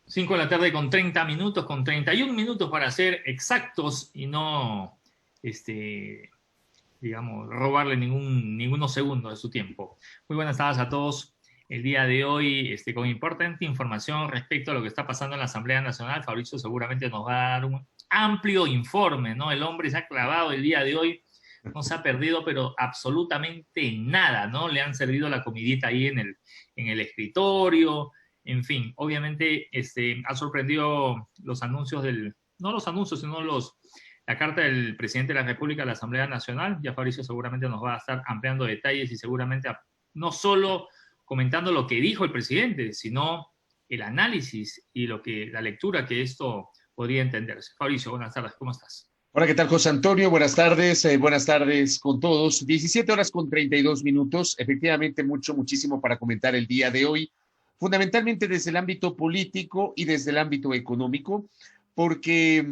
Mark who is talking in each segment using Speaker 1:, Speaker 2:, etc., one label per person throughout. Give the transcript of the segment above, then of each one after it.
Speaker 1: 5 de la tarde con 30 minutos, con 31 minutos para ser exactos y no, digamos, robarle ningunos segundos de su tiempo. Muy buenas tardes a todos. El día de hoy, con importante información respecto a lo que está pasando en la Asamblea Nacional, Fabricio seguramente nos va a dar un amplio informe, ¿no? El hombre se ha clavado el día de hoy, no se ha perdido, pero absolutamente nada, ¿no? Le han servido la comidita ahí en el escritorio, en fin, obviamente ha sorprendido los anuncios no los anuncios, sino la carta del presidente de la República a la Asamblea Nacional. Ya Fabricio seguramente nos va a estar ampliando detalles y seguramente no solo comentando lo que dijo el presidente, sino el análisis y la lectura que esto podría entenderse. Fabricio, buenas tardes, ¿cómo estás?
Speaker 2: Hola, ¿qué tal, José Antonio? Buenas tardes con todos. 17 horas con 32 minutos. Efectivamente, muchísimo para comentar el día de hoy, fundamentalmente desde el ámbito político y desde el ámbito económico, porque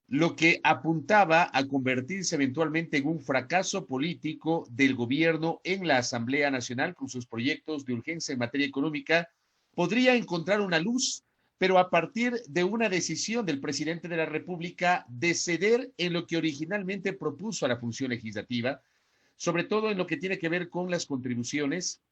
Speaker 2: lo que apuntaba a convertirse eventualmente en un fracaso político del gobierno en la Asamblea Nacional con sus proyectos de urgencia en materia económica podría encontrar una luz, pero a partir de una decisión del presidente de la República de ceder en lo que originalmente propuso a la función legislativa, sobre todo en lo que tiene que ver con las contribuciones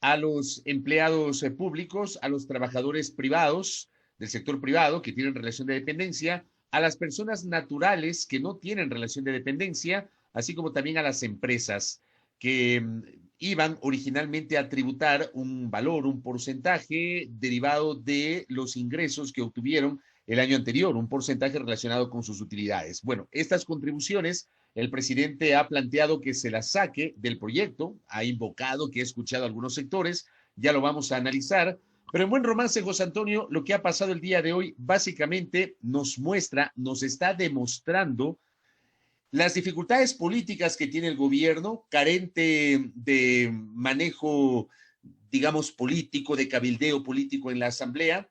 Speaker 2: a los empleados públicos, a los trabajadores privados del sector privado que tienen relación de dependencia, a las personas naturales que no tienen relación de dependencia, así como también a las empresas que iban originalmente a tributar un valor, un porcentaje derivado de los ingresos que obtuvieron el año anterior, un porcentaje relacionado con sus utilidades. Bueno, estas contribuciones el presidente ha planteado que se las saque del proyecto, ha invocado que ha escuchado a algunos sectores, ya lo vamos a analizar, pero en buen romance, José Antonio, lo que ha pasado el día de hoy básicamente nos muestra, nos está demostrando las dificultades políticas que tiene el gobierno, carente de manejo, digamos, político, de cabildeo político en la Asamblea,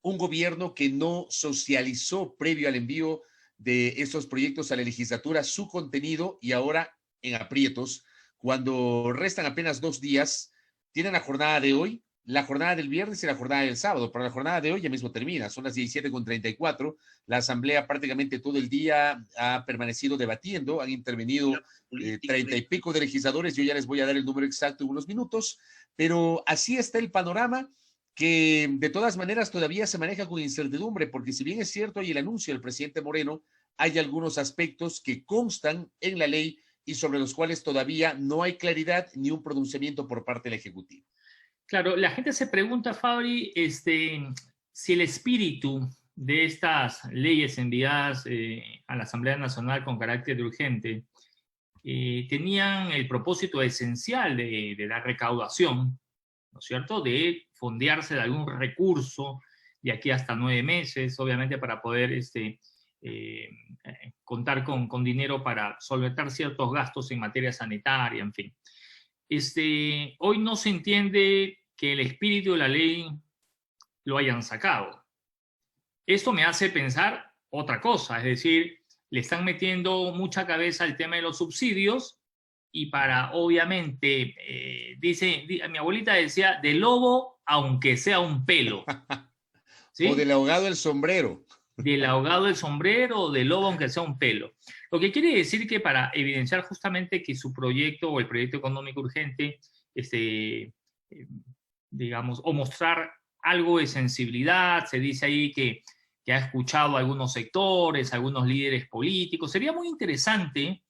Speaker 2: un gobierno que no socializó previo al envío de estos proyectos a la legislatura su contenido y ahora en aprietos, cuando restan apenas 2 días, tienen la jornada de hoy, la jornada del viernes y la jornada del sábado, pero la jornada de hoy ya mismo termina, son las 17:34, la asamblea prácticamente todo el día ha permanecido debatiendo, han intervenido 30 y pico de legisladores, yo ya les voy a dar el número exacto en unos minutos, pero así está el panorama, que de todas maneras todavía se maneja con incertidumbre, porque si bien es cierto hay el anuncio del presidente Moreno, hay algunos aspectos que constan en la ley y sobre los cuales todavía no hay claridad ni un pronunciamiento por parte del Ejecutivo.
Speaker 1: Claro, la gente se pregunta, Fabri, si el espíritu de estas leyes enviadas a la Asamblea Nacional con carácter urgente tenían el propósito esencial de la recaudación, ¿no es cierto?, de fondearse de algún recurso de aquí hasta 9 meses, obviamente para poder contar con dinero para solventar ciertos gastos en materia sanitaria, en fin. Hoy no se entiende que el espíritu de la ley lo hayan sacado. Esto me hace pensar otra cosa, es decir, le están metiendo mucha cabeza al tema de los subsidios y para, obviamente, mi abuelita decía, de lobo aunque sea un pelo,
Speaker 2: O del
Speaker 1: ¿sí?
Speaker 2: ahogado el sombrero.
Speaker 1: Del ahogado el sombrero o del lobo aunque sea un pelo. Lo que quiere decir que para evidenciar justamente que su proyecto o el proyecto económico urgente, digamos, o mostrar algo de sensibilidad, se dice ahí que ha escuchado a algunos sectores, a algunos líderes políticos. Sería muy interesante,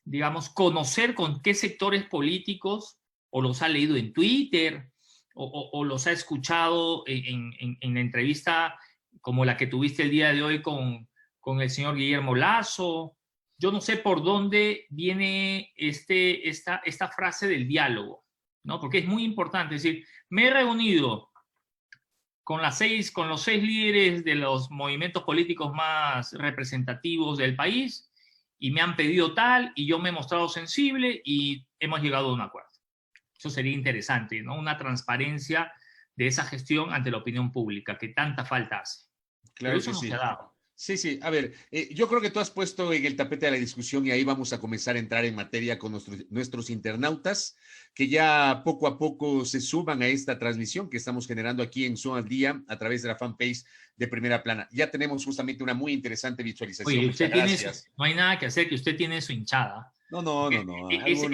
Speaker 1: digamos, conocer con qué sectores políticos o los ha leído en Twitter o los ha escuchado en la entrevista como la que tuviste el día de hoy con el señor Guillermo Lasso. Yo no sé por dónde viene esta frase del diálogo, ¿no? Porque es muy importante. Es decir, me he reunido con los 6 líderes de los movimientos políticos más representativos del país y me han pedido tal y yo me he mostrado sensible y hemos llegado a un acuerdo. Eso sería interesante, ¿no? Una transparencia de esa gestión ante la opinión pública que tanta falta hace. Pero
Speaker 2: Claro
Speaker 1: eso
Speaker 2: que
Speaker 1: no se ha
Speaker 2: sí.
Speaker 1: dado.
Speaker 2: Sí, sí. A ver, yo creo que tú has puesto en el tapete de la discusión y ahí vamos a comenzar a entrar en materia con nuestros internautas que ya poco a poco se suban a esta transmisión que estamos generando aquí en Zoom al Día a través de la fanpage de Primera Plana. Ya tenemos justamente una muy interesante visualización.
Speaker 1: Oye,
Speaker 2: Muchas gracias.
Speaker 1: no hay nada que hacer, que usted tiene su hinchada.
Speaker 2: No, no, no,
Speaker 1: Porque
Speaker 2: no.
Speaker 1: ese,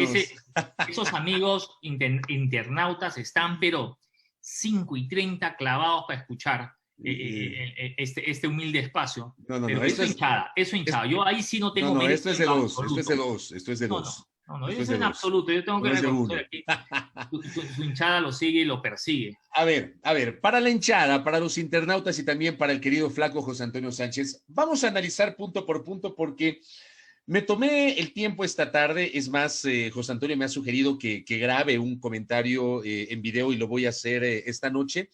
Speaker 2: Algunos.
Speaker 1: esos amigos internautas están, pero 5:30 clavados para escuchar este humilde espacio.
Speaker 2: No, no, no.
Speaker 1: Pero
Speaker 2: Esto es.
Speaker 1: eso hinchada. Yo ahí sí no
Speaker 2: No,
Speaker 1: tengo
Speaker 2: no, esto
Speaker 1: mérito
Speaker 2: es
Speaker 1: en
Speaker 2: de
Speaker 1: lo
Speaker 2: dos. Esto es de
Speaker 1: absoluto.
Speaker 2: dos. Esto es de
Speaker 1: No,
Speaker 2: dos.
Speaker 1: yo
Speaker 2: Esto es
Speaker 1: soy
Speaker 2: de
Speaker 1: en
Speaker 2: dos.
Speaker 1: absoluto. Yo tengo que
Speaker 2: No es de
Speaker 1: reconocer
Speaker 2: uno.
Speaker 1: aquí, su hinchada lo sigue y lo persigue.
Speaker 2: A ver, para la hinchada, para los internautas y también para el querido flaco José Antonio Sánchez, vamos a analizar punto por punto porque me tomé el tiempo esta tarde. Es más, José Antonio me ha sugerido que grabe un comentario en video y lo voy a hacer esta noche,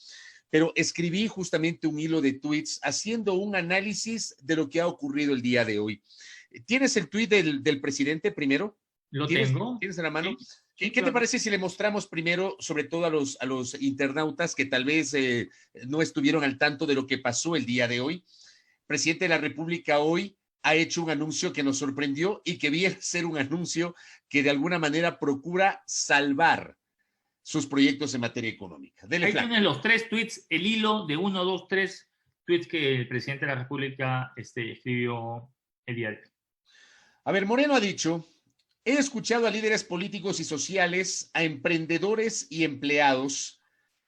Speaker 2: pero escribí justamente un hilo de tweets haciendo un análisis de lo que ha ocurrido el día de hoy. ¿Tienes el tweet del presidente primero?
Speaker 1: Lo
Speaker 2: ¿Tienes,
Speaker 1: tengo.
Speaker 2: ¿Tienes en la mano?
Speaker 1: Sí, sí,
Speaker 2: ¿Qué te
Speaker 1: claro.
Speaker 2: parece si le mostramos primero, sobre todo a los internautas que tal vez no estuvieron al tanto de lo que pasó el día de hoy? El presidente de la República hoy ha hecho un anuncio que nos sorprendió y que viene a ser un anuncio que de alguna manera procura salvar sus proyectos en materia económica. Dele,
Speaker 1: Ahí
Speaker 2: flaco.
Speaker 1: tienes los 3 tweets, el hilo de 1, 2, 3 tweets que el presidente de la República escribió el día de hoy.
Speaker 2: A ver, Moreno ha dicho, he escuchado a líderes políticos y sociales, a emprendedores y empleados.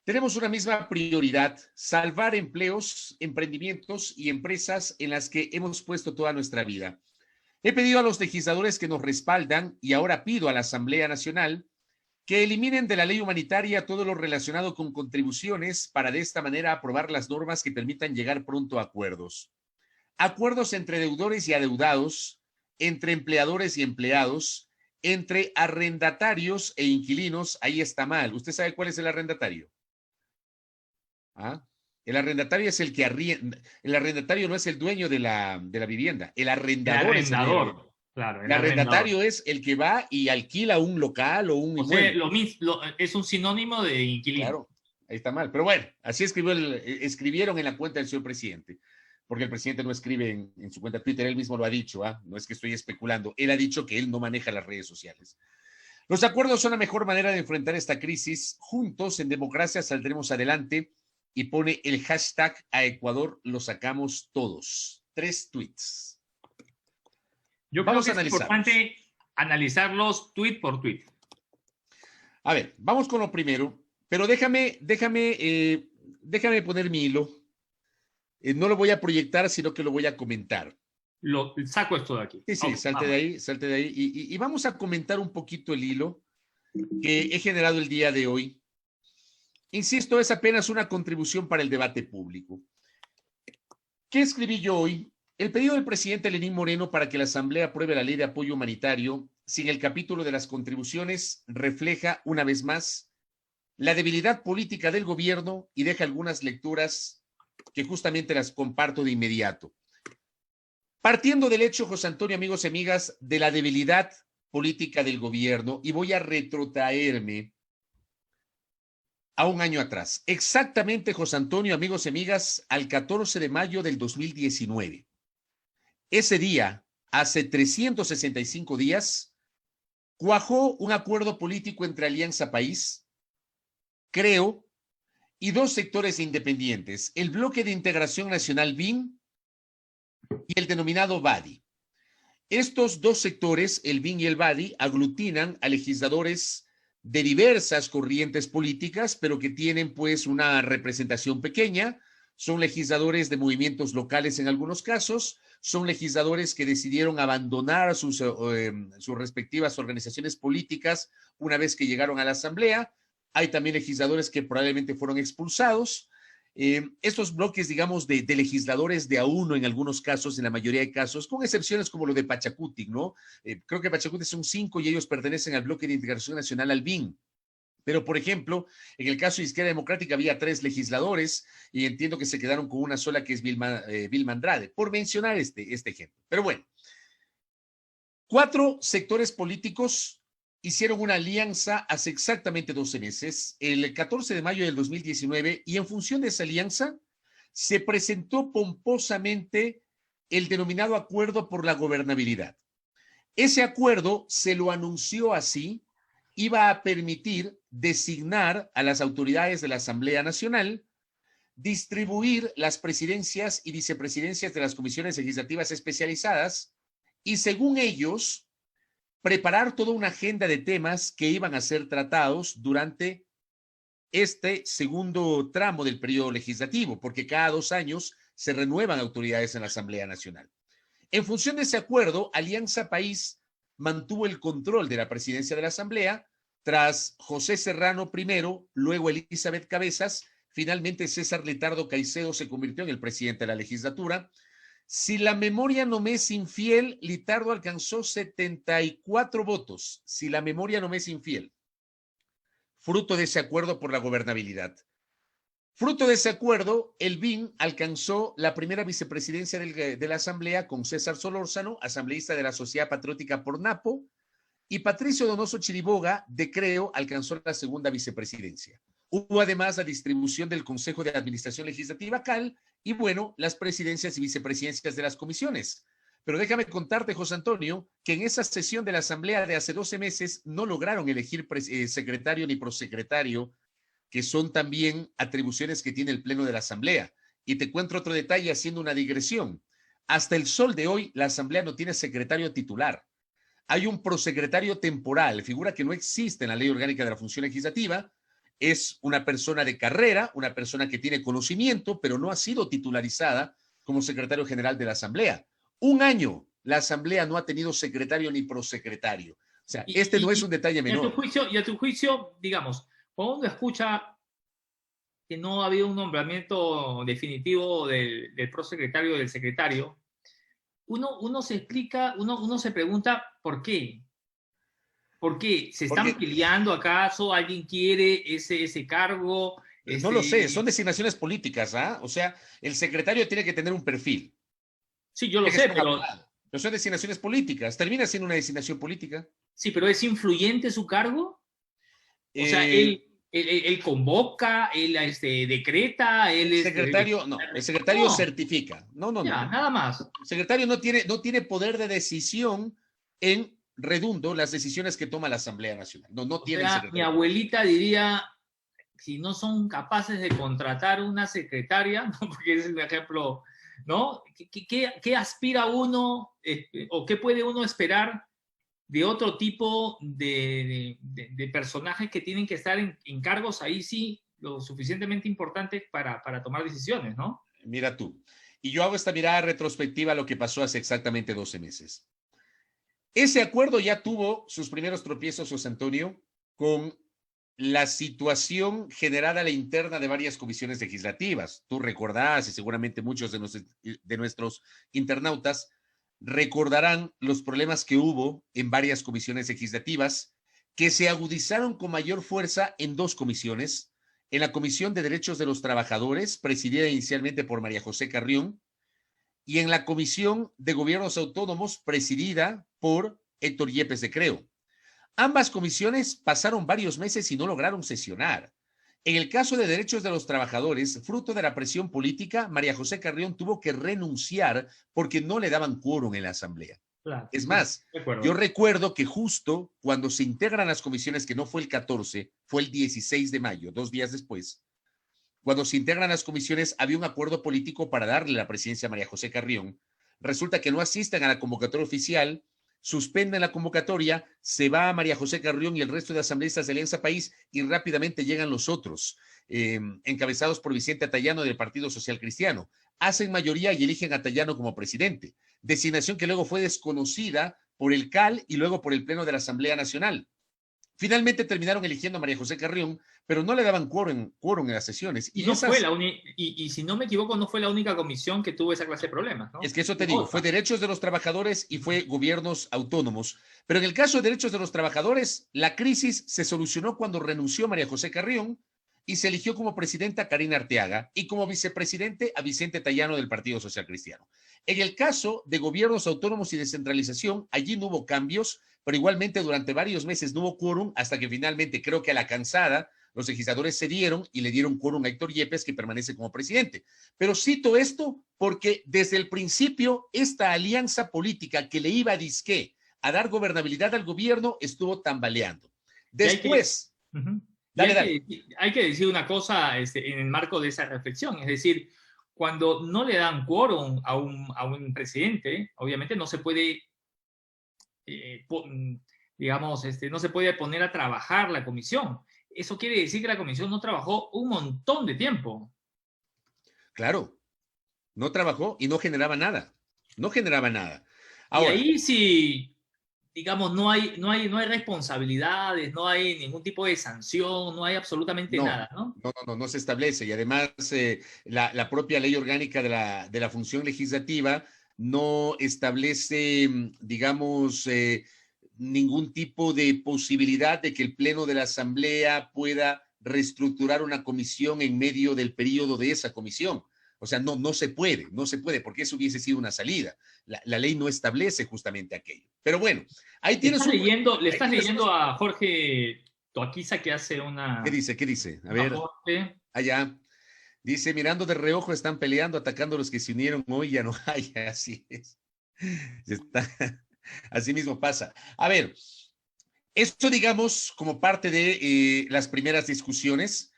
Speaker 2: Tenemos una misma prioridad, salvar empleos, emprendimientos y empresas en las que hemos puesto toda nuestra vida. He pedido a los legisladores que nos respaldan y ahora pido a la Asamblea Nacional que eliminen de la ley humanitaria todo lo relacionado con contribuciones para de esta manera aprobar las normas que permitan llegar pronto a acuerdos. Acuerdos entre deudores y adeudados, entre empleadores y empleados, entre arrendatarios e inquilinos, ahí está mal. ¿Usted sabe cuál es el arrendatario? ¿Ah? El arrendatario es el que arrienda. El arrendatario no es el dueño de la vivienda. El
Speaker 1: El
Speaker 2: arrendador es el dueño de la vivienda.
Speaker 1: arrendador, claro,
Speaker 2: El
Speaker 1: el arrendador.
Speaker 2: arrendatario es el que va y alquila un local o un
Speaker 1: O sea,
Speaker 2: inmueble.
Speaker 1: es un sinónimo de inquilino.
Speaker 2: Claro, ahí está mal. Pero bueno, así escribieron en la cuenta del señor presidente, porque el presidente no escribe en su cuenta Twitter, él mismo lo ha dicho, ¿ah? No es que estoy especulando, él ha dicho que él no maneja las redes sociales. Los acuerdos son la mejor manera de enfrentar esta crisis. Juntos, en democracia, saldremos adelante y pone el hashtag a Ecuador lo sacamos todos. 3 tweets.
Speaker 1: Yo creo
Speaker 2: Vamos
Speaker 1: que
Speaker 2: a
Speaker 1: es
Speaker 2: analizarlos.
Speaker 1: importante analizarlos tweet por tweet.
Speaker 2: A ver, vamos con lo primero, pero déjame poner mi hilo. No lo voy a proyectar, sino que lo voy a comentar.
Speaker 1: Saco esto de aquí.
Speaker 2: Sí, sí,
Speaker 1: Okay,
Speaker 2: salte de
Speaker 1: vamos.
Speaker 2: ahí, salte de ahí. Y vamos a comentar un poquito el hilo que he generado el día de hoy. Insisto, es apenas una contribución para el debate público. ¿Qué escribí yo hoy? El pedido del presidente Lenín Moreno para que la Asamblea apruebe la ley de apoyo humanitario sin el capítulo de las contribuciones refleja, una vez más, la debilidad política del gobierno y deja algunas lecturas que justamente las comparto de inmediato. Partiendo del hecho, José Antonio, amigos y amigas, de la debilidad política del gobierno, y voy a retrotraerme a un año atrás. Exactamente, José Antonio, amigos y amigas, al 14 de mayo del 2019. Ese día, hace 365 días, cuajó un acuerdo político entre Alianza País, Creo, y dos sectores independientes, el Bloque de Integración Nacional BIN y el denominado BADI. Estos dos sectores, el BIN y el BADI, aglutinan a legisladores de diversas corrientes políticas, pero que tienen pues una representación pequeña. Son legisladores de movimientos locales en algunos casos, son legisladores que decidieron abandonar sus respectivas organizaciones políticas una vez que llegaron a la Asamblea. Hay también legisladores que probablemente fueron expulsados. Estos bloques, digamos, de legisladores de a uno en algunos casos, en la mayoría de casos, con excepciones como lo de Pachacuti, ¿no? Creo que Pachacuti son 5 y ellos pertenecen al bloque de integración nacional al BIN. Pero, por ejemplo, en el caso de Izquierda Democrática había 3 legisladores y entiendo que se quedaron con una sola que es Vilma Andrade, por mencionar este ejemplo. Pero bueno, 4 sectores políticos hicieron una alianza hace exactamente 12 meses, el 14 de mayo del 2019, y en función de esa alianza se presentó pomposamente el denominado Acuerdo por la Gobernabilidad. Ese acuerdo se lo anunció así, iba a permitir designar a las autoridades de la Asamblea Nacional, distribuir las presidencias y vicepresidencias de las comisiones legislativas especializadas y, según ellos, preparar toda una agenda de temas que iban a ser tratados durante este segundo tramo del periodo legislativo, porque cada 2 años se renuevan autoridades en la Asamblea Nacional. En función de ese acuerdo, Alianza País mantuvo el control de la presidencia de la Asamblea tras José Serrano primero, luego Elizabeth Cabezas, finalmente César Letardo Caicedo se convirtió en el presidente de la legislatura. Si la memoria no me es infiel, Litardo alcanzó 74 votos, si la memoria no me es infiel, fruto de ese acuerdo por la gobernabilidad. Fruto de ese acuerdo, el BIN alcanzó la primera vicepresidencia de la Asamblea con César Solórzano, asambleísta de la Sociedad Patriótica por Napo, y Patricio Donoso Chiriboga, de Creo, alcanzó la segunda vicepresidencia. Hubo además la distribución del Consejo de Administración Legislativa CAL y, bueno, las presidencias y vicepresidencias de las comisiones. Pero déjame contarte, José Antonio, que en esa sesión de la Asamblea de hace 12 meses no lograron elegir secretario ni prosecretario, que son también atribuciones que tiene el Pleno de la Asamblea. Y te cuento otro detalle haciendo una digresión. Hasta el sol de hoy, la Asamblea no tiene secretario titular. Hay un prosecretario temporal, figura que no existe en la Ley Orgánica de la Función Legislativa. Es una persona de carrera, una persona que tiene conocimiento, pero no ha sido titularizada como secretario general de la Asamblea. 1 año la Asamblea no ha tenido secretario ni prosecretario. O sea, este no es un detalle menor.
Speaker 1: Y a tu juicio, digamos, cuando uno escucha que no ha habido un nombramiento definitivo del prosecretario o del secretario, uno se explica, uno se pregunta ¿por qué? ¿Por qué? ¿Se están peleando acaso? ¿Alguien quiere ese cargo?
Speaker 2: No lo sé, son designaciones políticas, ¿ah? O sea, el secretario tiene que tener un perfil.
Speaker 1: Sí, yo lo sé, pero
Speaker 2: son designaciones políticas. Termina siendo una designación política.
Speaker 1: Sí, pero ¿es influyente su cargo? O sea, él convoca, él decreta, él
Speaker 2: es... Secretario, no, el secretario certifica. No.
Speaker 1: Nada más.
Speaker 2: El secretario no tiene poder de decisión en redundo las decisiones que toma la Asamblea Nacional. No tiene el secretario.
Speaker 1: Mi abuelita diría, si no son capaces de contratar una secretaria, ¿no? Porque es un ejemplo, ¿no? ¿Qué aspira uno o qué puede uno esperar de otro tipo de personajes que tienen que estar en cargos ahí sí lo suficientemente importantes para tomar decisiones, ¿no?
Speaker 2: Mira tú. Y yo hago esta mirada retrospectiva a lo que pasó hace exactamente 12 meses. Ese acuerdo ya tuvo sus primeros tropiezos, José Antonio, con la situación generada a la interna de varias comisiones legislativas. Tú recordarás, y seguramente muchos de nuestros internautas recordarán los problemas que hubo en varias comisiones legislativas que se agudizaron con mayor fuerza en 2 comisiones. En la Comisión de Derechos de los Trabajadores, presidida inicialmente por María José Carrión, y en la Comisión de Gobiernos Autónomos, presidida por Héctor Yepes de Creo. Ambas comisiones pasaron varios meses y no lograron sesionar. En el caso de Derechos de los Trabajadores, fruto de la presión política, María José Carrión tuvo que renunciar porque no le daban quórum en la Asamblea. Claro, es más, yo recuerdo que justo cuando se integran las comisiones, que no fue el 14, fue el 16 de mayo, 2 días después, cuando se integran las comisiones, había un acuerdo político para darle la presidencia a María José Carrión. Resulta que no asisten a la convocatoria oficial, suspenden la convocatoria, se va a María José Carrión y el resto de asambleístas de Alianza País y rápidamente llegan los otros, encabezados por Vicente Atayano del Partido Social Cristiano. Hacen mayoría y eligen a Atayano como presidente, designación que luego fue desconocida por el CAL y luego por el Pleno de la Asamblea Nacional. Finalmente terminaron eligiendo a María José Carrión, pero no le daban quórum en las sesiones.
Speaker 1: Y si no me equivoco, no fue la única comisión que tuvo esa clase de problemas, ¿no?
Speaker 2: Es que eso te digo, fue Derechos de los Trabajadores y fue Gobiernos Autónomos. Pero en el caso de Derechos de los Trabajadores, la crisis se solucionó cuando renunció María José Carrión y se eligió como presidenta a Karina Arteaga y como vicepresidente a Vicente Tallano del Partido Social Cristiano. En el caso de Gobiernos Autónomos y Descentralización, allí no hubo cambios, pero igualmente durante varios meses no hubo quórum hasta que finalmente, creo que a la cansada, Los legisladores cedieron y le dieron quórum a Héctor Yepes, que permanece como presidente. Pero cito esto porque desde el principio esta alianza política que le iba a dar gobernabilidad al gobierno estuvo tambaleando. Después,
Speaker 1: hay que decir una cosa en el marco de esa reflexión, es decir, cuando no le dan quórum a un presidente, obviamente no se puede, digamos, no se puede poner a trabajar la comisión. Eso quiere decir que la comisión no trabajó un montón de tiempo.
Speaker 2: Claro, no trabajó y no generaba nada. No generaba nada. Ahora,
Speaker 1: y ahí sí, digamos, no hay responsabilidades, no hay ningún tipo de sanción, no hay absolutamente nada, ¿no?
Speaker 2: No se establece. Y además, la propia ley orgánica de la función legislativa no establece, digamos, ningún tipo de posibilidad de que el Pleno de la Asamblea pueda reestructurar una comisión en medio del periodo de esa comisión. O sea, no se puede, porque eso hubiese sido una salida. La ley no establece justamente aquello. Pero bueno, ahí tienes
Speaker 1: le estás leyendo a Jorge Toaquiza que hace una...
Speaker 2: ¿Qué dice? A ver, allá. Dice, mirando de reojo están peleando, atacando a los que se unieron hoy, ya no hay, así es. Así mismo pasa. A ver, esto digamos como parte de las primeras discusiones.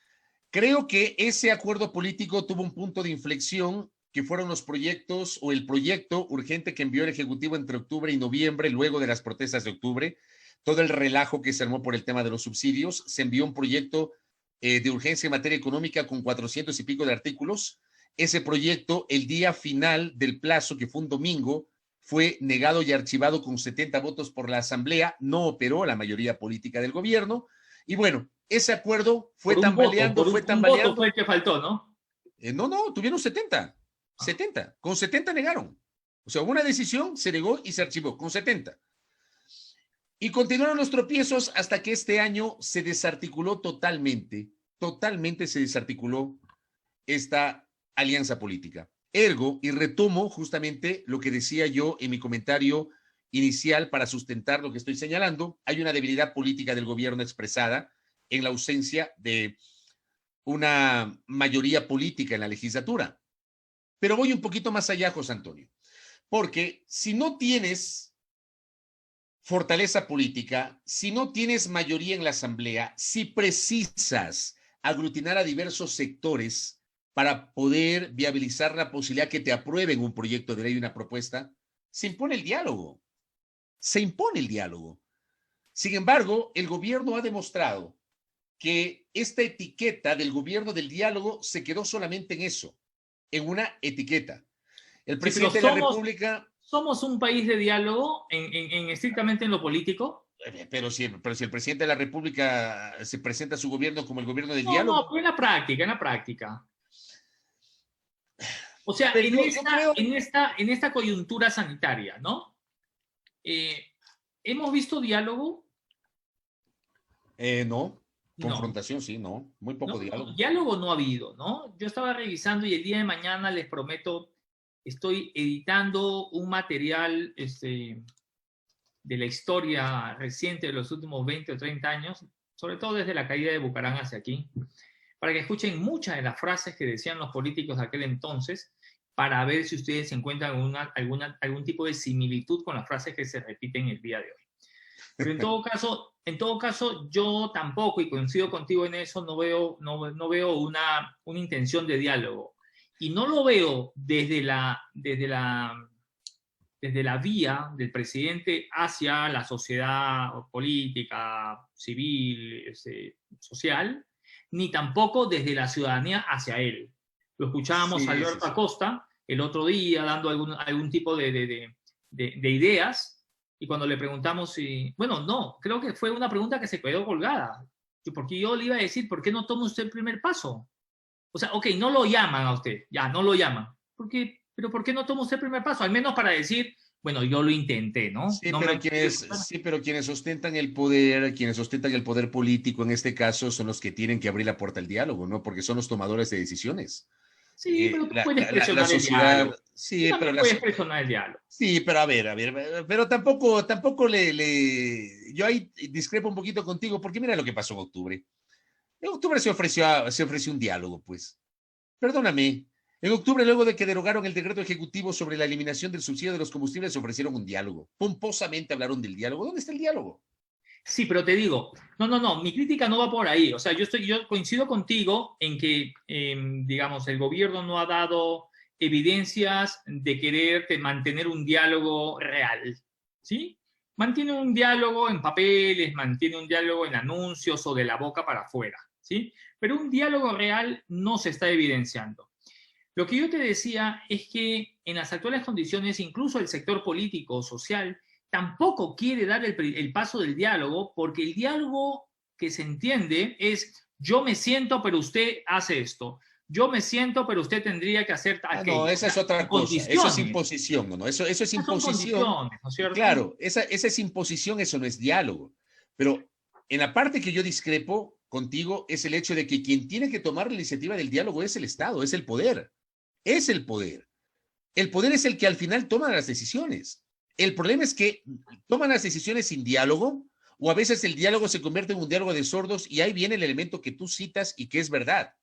Speaker 2: Creo que ese acuerdo político tuvo un punto de inflexión que fueron los proyectos o el proyecto urgente que envió el Ejecutivo entre octubre y noviembre, luego de las protestas de octubre, todo el relajo que se armó por el tema de los subsidios, se envió un proyecto de urgencia en materia económica con 400 y pico de artículos. Ese proyecto, el día final del plazo, que fue un domingo, fue negado y archivado con 70 votos por la Asamblea, no operó la mayoría política del gobierno, y bueno, ese acuerdo fue tambaleando,
Speaker 1: un voto fue el que faltó, ¿no?
Speaker 2: No, tuvieron 70, con 70 negaron. O sea, hubo una decisión, se negó y se archivó, con 70. Y continuaron los tropiezos hasta que este año se desarticuló totalmente se desarticuló esta alianza política. Ergo, y retomo justamente lo que decía yo en mi comentario inicial para sustentar lo que estoy señalando, hay una debilidad política del gobierno expresada en la ausencia de una mayoría política en la legislatura. Pero voy un poquito más allá, José Antonio, porque si no tienes fortaleza política, si no tienes mayoría en la Asamblea, si precisas aglutinar a diversos sectores para poder viabilizar la posibilidad que te aprueben un proyecto de ley y una propuesta, se impone el diálogo. Se impone el diálogo. Sin embargo, el gobierno ha demostrado que esta etiqueta del gobierno del diálogo se quedó solamente en eso, en una etiqueta. El presidente de la República...
Speaker 1: ¿Somos un país de diálogo estrictamente en lo político?
Speaker 2: Pero si el presidente de la República se presenta a su gobierno como el gobierno del diálogo...
Speaker 1: No, en la práctica. O sea, en esta coyuntura sanitaria, ¿no? ¿Hemos visto diálogo?
Speaker 2: No. Confrontación, sí, no. Muy poco diálogo.
Speaker 1: Diálogo no ha habido, ¿no? Yo estaba revisando y el día de mañana, les prometo, estoy editando un material de la historia reciente de los últimos 20 o 30 años, sobre todo desde la caída de Bucarán hacia aquí, para que escuchen muchas de las frases que decían los políticos de aquel entonces, para ver si ustedes encuentran algún tipo de similitud con las frases que se repiten el día de hoy. Pero en todo caso, yo tampoco, y coincido contigo en eso, no veo una intención de diálogo. Y no lo veo desde la vía del presidente hacia la sociedad política, civil, social, ni tampoco desde la ciudadanía hacia él. Lo escuchábamos a Alberto Acosta el otro día dando algún tipo de ideas, y cuando le preguntamos si... Bueno, no, creo que fue una pregunta que se quedó colgada, porque yo le iba a decir, ¿por qué no toma usted el primer paso? O sea, ok, no lo llaman a usted, ya, no lo llaman. Pero ¿por qué no toma usted el primer paso? Al menos para decir, bueno, yo lo intenté, ¿no?
Speaker 2: Pero quienes sostentan el poder político en este caso son los que tienen que abrir la puerta al diálogo, ¿no? Porque son los tomadores de decisiones.
Speaker 1: Sí, pero tú puedes presionar el diálogo.
Speaker 2: Sí, pero
Speaker 1: puedes presionar el diálogo.
Speaker 2: Sí, pero a ver, pero tampoco yo ahí discrepo un poquito contigo, porque mira lo que pasó en octubre. En octubre se ofreció un diálogo, pues. Perdóname. En octubre, luego de que derogaron el decreto ejecutivo sobre la eliminación del subsidio de los combustibles, se ofrecieron un diálogo. Pomposamente hablaron del diálogo. ¿Dónde está el diálogo?
Speaker 1: Sí, pero te digo, no, mi crítica no va por ahí. O sea, yo coincido contigo en que, digamos, el gobierno no ha dado evidencias de querer mantener un diálogo real, ¿sí? Mantiene un diálogo en papeles, mantiene un diálogo en anuncios o de la boca para afuera, ¿sí? Pero un diálogo real no se está evidenciando. Lo que yo te decía es que en las actuales condiciones, incluso el sector político, social, tampoco quiere dar el paso del diálogo, porque el diálogo que se entiende es yo me siento, pero usted hace esto. Yo me siento, pero usted tendría que hacer aquello.
Speaker 2: No, esa es otra cosa. Eso es imposición, ¿no? Eso es
Speaker 1: Esas son
Speaker 2: imposición.
Speaker 1: condiciones, ¿no es cierto?
Speaker 2: Claro, esa es imposición, eso no es diálogo. Pero en la parte que yo discrepo contigo es el hecho de que quien tiene que tomar la iniciativa del diálogo es el Estado, es el poder. Es el poder. El poder es el que al final toma las decisiones. El problema es que toman las decisiones sin diálogo, o a veces el diálogo se convierte en un diálogo de sordos, y ahí viene el elemento que tú citas y que es verdad.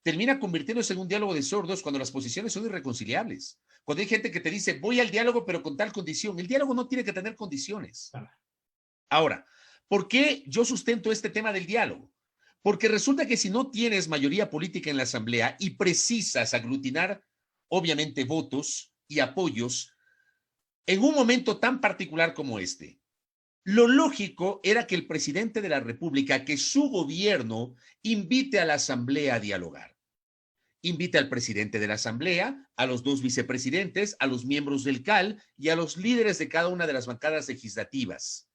Speaker 2: Termina convirtiéndose en un diálogo de sordos cuando las posiciones son irreconciliables. Cuando hay gente que te dice, voy al diálogo, pero con tal condición. El diálogo no tiene que tener condiciones. Ahora, ¿por qué yo sustento este tema del diálogo? Porque resulta que si no tienes mayoría política en la Asamblea y precisas aglutinar, obviamente, votos y apoyos en un momento tan particular como este, lo lógico era que el presidente de la República, que su gobierno invite a la Asamblea a dialogar. Invite al presidente de la Asamblea, a los dos vicepresidentes, a los miembros del CAL y a los líderes de cada una de las bancadas legislativas.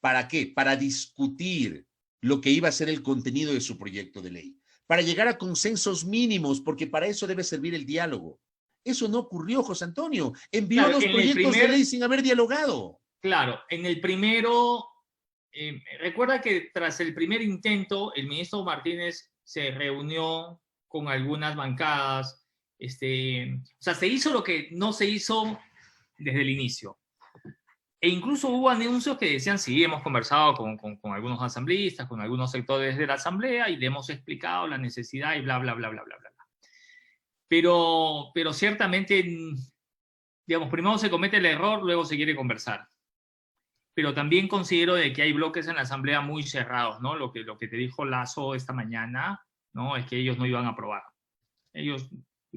Speaker 2: ¿Para qué? Para discutir lo que iba a ser el contenido de su proyecto de ley, para llegar a consensos mínimos, porque para eso debe servir el diálogo. Eso no ocurrió, José Antonio. Envió
Speaker 1: claro,
Speaker 2: dos proyectos de ley sin haber dialogado.
Speaker 1: Claro, en el primero, recuerda que tras el primer intento, el ministro Martínez se reunió con algunas bancadas, o sea, se hizo lo que no se hizo desde el inicio. E incluso hubo anuncios que decían, sí, hemos conversado con algunos asambleístas, con algunos sectores de la asamblea y le hemos explicado la necesidad y bla, bla, bla, bla, bla, bla. Pero ciertamente, digamos, primero se comete el error, luego se quiere conversar. Pero también considero de que hay bloques en la asamblea muy cerrados, ¿no? Lo que te dijo Lazo esta mañana, ¿no? Es que ellos no iban a aprobar. Ellos,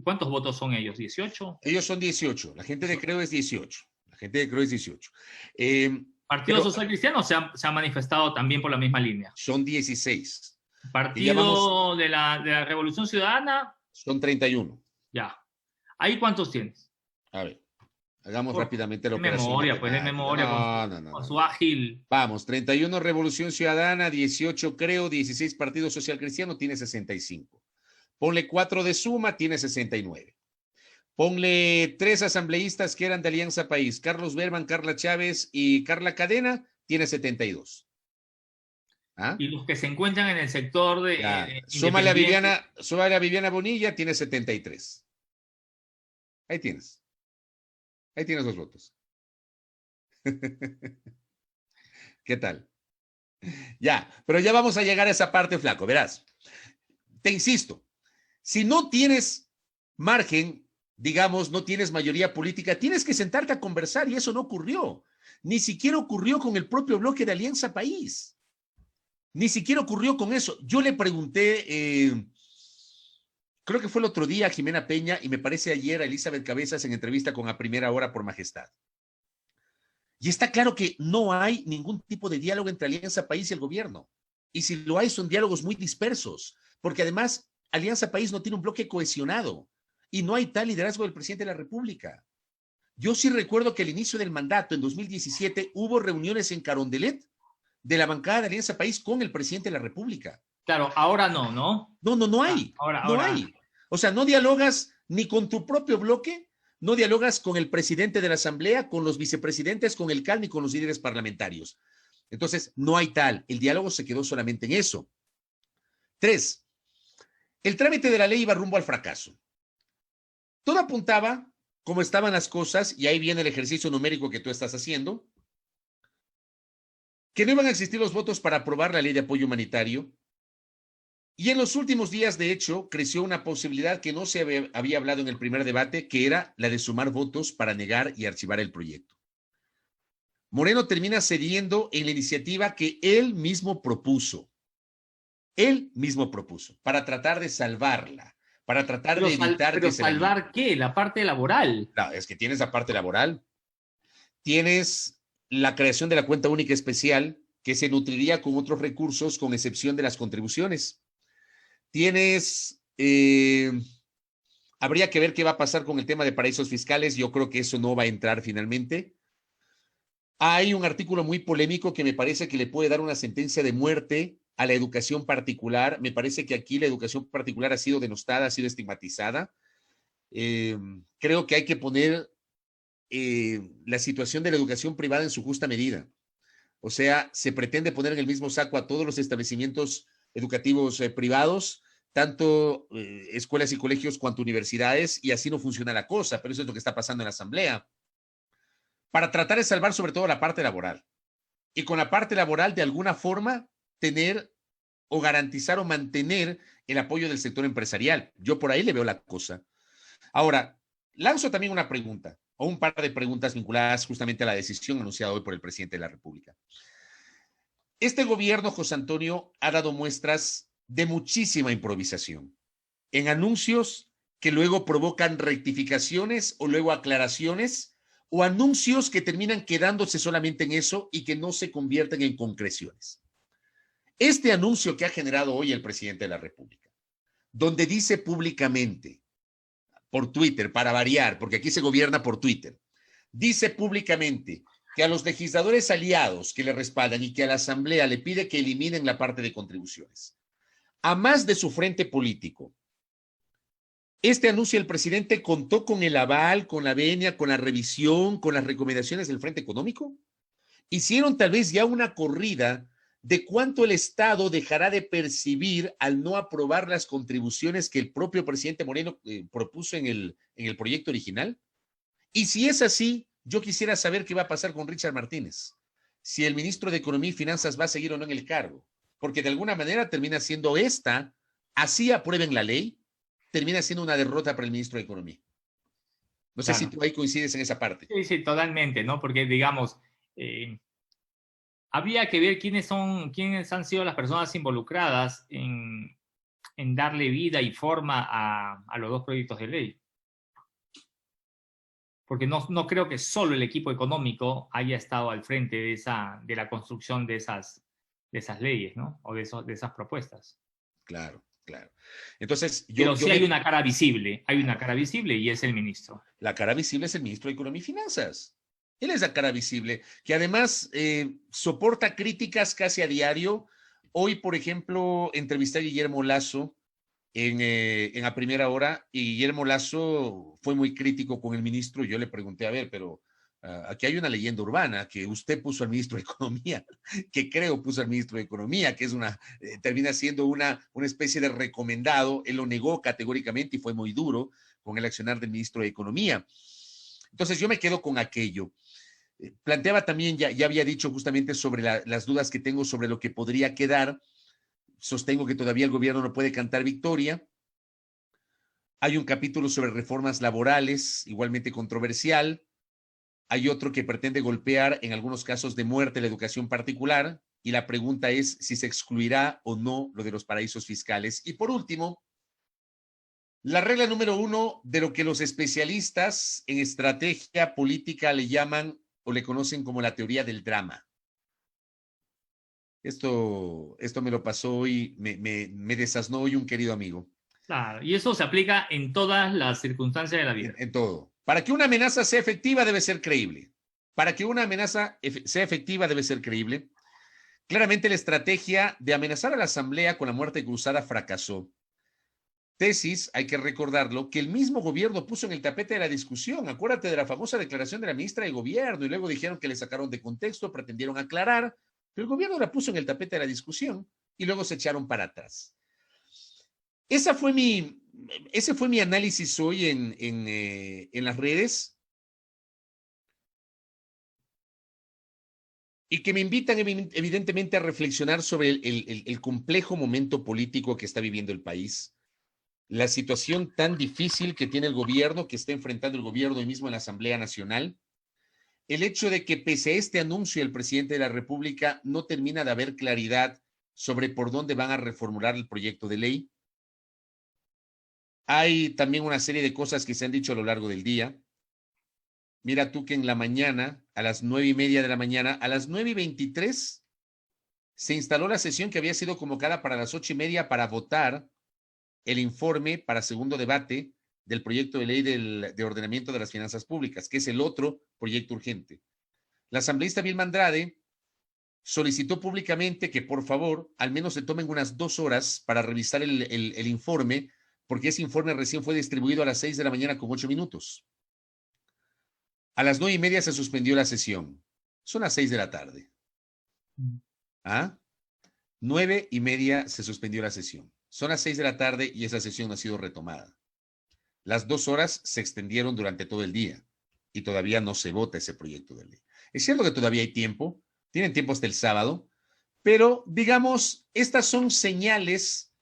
Speaker 1: ¿cuántos votos son ellos? ¿18?
Speaker 2: Ellos son 18. La gente de Creo es 18. La gente de Creo es 18.
Speaker 1: Partido Social Cristiano se ha manifestado también por la misma línea.
Speaker 2: Son 16.
Speaker 1: Partido de la Revolución Ciudadana.
Speaker 2: Son 31.
Speaker 1: Ya. ¿Ahí cuántos tienes?
Speaker 2: A ver, hagamos rápidamente la operación.
Speaker 1: Memoria, pues de memoria. Con su ágil.
Speaker 2: Vamos, 31 Revolución Ciudadana, 18 Creo, 16 Partido Social Cristiano, tiene 65. Ponle 4 de Suma, tiene 69. Ponle 3 asambleístas que eran de Alianza País, Carlos Berman, Carla Chávez y Carla Cadena, tiene 72. ¿Ah?
Speaker 1: Y los que se encuentran en el sector de...
Speaker 2: súmale a Viviana Bonilla, tiene 73. Ahí tienes. Ahí tienes los votos. ¿Qué tal? Ya, pero ya vamos a llegar a esa parte, flaco, verás. Te insisto, si no tienes margen, digamos, no tienes mayoría política, tienes que sentarte a conversar y eso no ocurrió. Ni siquiera ocurrió con el propio bloque de Alianza País. Ni siquiera ocurrió con eso. Yo le pregunté, creo que fue el otro día a Jimena Peña y me parece ayer a Elizabeth Cabezas en entrevista con A Primera Hora por Majestad. Y está claro que no hay ningún tipo de diálogo entre Alianza País y el gobierno. Y si lo hay, son diálogos muy dispersos, porque además Alianza País no tiene un bloque cohesionado y no hay tal liderazgo del presidente de la República. Yo sí recuerdo que al inicio del mandato, en 2017, hubo reuniones en Carondelet de la bancada de Alianza País con el presidente de la República.
Speaker 1: Claro, ahora no, ¿no?
Speaker 2: No hay. No hay. O sea, no dialogas ni con tu propio bloque, no dialogas con el presidente de la Asamblea, con los vicepresidentes, con el CAL, ni con los líderes parlamentarios. Entonces, no hay tal. El diálogo se quedó solamente en eso. 3. El trámite de la ley iba rumbo al fracaso. Todo apuntaba, como estaban las cosas, y ahí viene el ejercicio numérico que tú estás haciendo, que no iban a existir los votos para aprobar la ley de apoyo humanitario Y en los últimos días, de hecho, creció una posibilidad que no se había hablado en el primer debate, que era la de sumar votos para negar y archivar el proyecto. Moreno termina cediendo en la iniciativa que él mismo propuso. Él mismo propuso, para tratar de salvarla, para tratar de evitar
Speaker 1: Pero
Speaker 2: que se la niegue.
Speaker 1: salvar qué, la parte laboral.
Speaker 2: Claro, es que tienes la parte laboral, tienes la creación de la cuenta única especial, que se nutriría con otros recursos, con excepción de las contribuciones. Tienes, habría que ver qué va a pasar con el tema de paraísos fiscales. Yo creo que eso no va a entrar finalmente. Hay un artículo muy polémico que me parece que le puede dar una sentencia de muerte a la educación particular. Me parece que aquí la educación particular ha sido denostada, ha sido estigmatizada. Creo que hay que poner la situación de la educación privada en su justa medida. O sea, se pretende poner en el mismo saco a todos los establecimientos educativos privados, tanto escuelas y colegios cuanto universidades, y así no funciona la cosa, pero eso es lo que está pasando en la Asamblea. Para tratar de salvar sobre todo la parte laboral. Y con la parte laboral, de alguna forma, tener o garantizar o mantener el apoyo del sector empresarial. Yo por ahí le veo la cosa. Ahora, lanzo también una pregunta, o un par de preguntas vinculadas justamente a la decisión anunciada hoy por el presidente de la República. Este gobierno, José Antonio, ha dado muestras de muchísima improvisación en anuncios que luego provocan rectificaciones o luego aclaraciones, o anuncios que terminan quedándose solamente en eso y que no se convierten en concreciones. Este anuncio que ha generado hoy el presidente de la República, donde dice públicamente, por Twitter, para variar, porque aquí se gobierna por Twitter, dice públicamente que a los legisladores aliados que le respaldan y que a la Asamblea le pide que eliminen la parte de contribuciones, a más de su frente político. Este anuncio del presidente contó con el aval, con la venia, con la revisión, con las recomendaciones del Frente Económico. Hicieron tal vez ya una corrida de cuánto el Estado dejará de percibir al no aprobar las contribuciones que el propio presidente Moreno propuso en el proyecto original. Y si es así, yo quisiera saber qué va a pasar con Richard Martínez. Si el ministro de Economía y Finanzas va a seguir o no en el cargo. Porque de alguna manera termina siendo esta, así aprueben la ley, termina siendo una derrota para el ministro de Economía. No sé si
Speaker 1: Claro.
Speaker 2: tú ahí coincides en esa parte.
Speaker 1: Sí, sí, totalmente, ¿no? Porque, digamos, había que ver quiénes han sido las personas involucradas en darle vida y forma a los dos proyectos de ley. Porque no creo que solo el equipo económico haya estado al frente de la construcción de esas leyes, ¿no? O de esas propuestas.
Speaker 2: Claro, claro. Entonces,
Speaker 1: Pero sí hay una cara visible, y es el ministro.
Speaker 2: La cara visible es el ministro de Economía y Finanzas. Él es la cara visible, que además soporta críticas casi a diario. Hoy, por ejemplo, entrevisté a Guillermo Lasso en la primera hora, y Guillermo Lasso fue muy crítico con el ministro. Yo le pregunté, a ver, pero aquí hay una leyenda urbana que usted puso al ministro de Economía, que creo puso al ministro de Economía, que es termina siendo una especie de recomendado. Él lo negó categóricamente y fue muy duro con el accionar del ministro de Economía. Entonces yo me quedo con aquello. Planteaba también, ya había dicho justamente sobre las dudas que tengo sobre lo que podría quedar. Sostengo que todavía el gobierno no puede cantar victoria. Hay un capítulo sobre reformas laborales, igualmente controversial. Hay otro que pretende golpear, en algunos casos de muerte, la educación particular. Y la pregunta es si se excluirá o no lo de los paraísos fiscales. Y por último, la regla número 1 de lo que los especialistas en estrategia política le llaman o le conocen como la teoría del drama. Esto me lo pasó hoy, me desasnó hoy un querido amigo.
Speaker 1: Claro, y eso se aplica en todas las circunstancias de la vida.
Speaker 2: En todo. Para que una amenaza sea efectiva debe ser creíble. Para que una amenaza sea efectiva debe ser creíble. Claramente la estrategia de amenazar a la Asamblea con la muerte cruzada fracasó. Tesis, hay que recordarlo, que el mismo gobierno puso en el tapete de la discusión. Acuérdate de la famosa declaración de la ministra de Gobierno, y luego dijeron que le sacaron de contexto, pretendieron aclarar, pero el gobierno la puso en el tapete de la discusión y luego se echaron para atrás. Ese fue mi análisis hoy en las redes. y que me invitan evidentemente a reflexionar sobre el complejo momento político que está viviendo el país, la situación tan difícil que tiene el gobierno, que está enfrentando el gobierno hoy mismo en la Asamblea Nacional, el hecho de que pese a este anuncio del presidente de la República no termina de haber claridad sobre por dónde van a reformular el proyecto de ley. Hay también una serie de cosas que se han dicho a lo largo del día. Mira tú que en la mañana, a las 9:30 de la mañana, a las 9:23, se instaló la sesión que había sido convocada para las 8:30 para votar el informe para segundo debate del proyecto de ley de ordenamiento de las finanzas públicas, que es el otro proyecto urgente. La asambleísta Vilma Andrade solicitó públicamente que por favor al menos se tomen unas 2 horas para revisar el informe, porque ese informe recién fue distribuido a las 6 de la mañana con 8 minutos. A las 9:30 se suspendió la sesión. Son las 6 de la tarde. ¿Ah? 9:30 se suspendió la sesión. Son las 6 de la tarde y esa sesión no ha sido retomada. Las 2 horas se extendieron durante todo el día y todavía no se vota ese proyecto de ley. Es cierto que todavía hay tiempo, tienen tiempo hasta el sábado, pero digamos, estas son señales,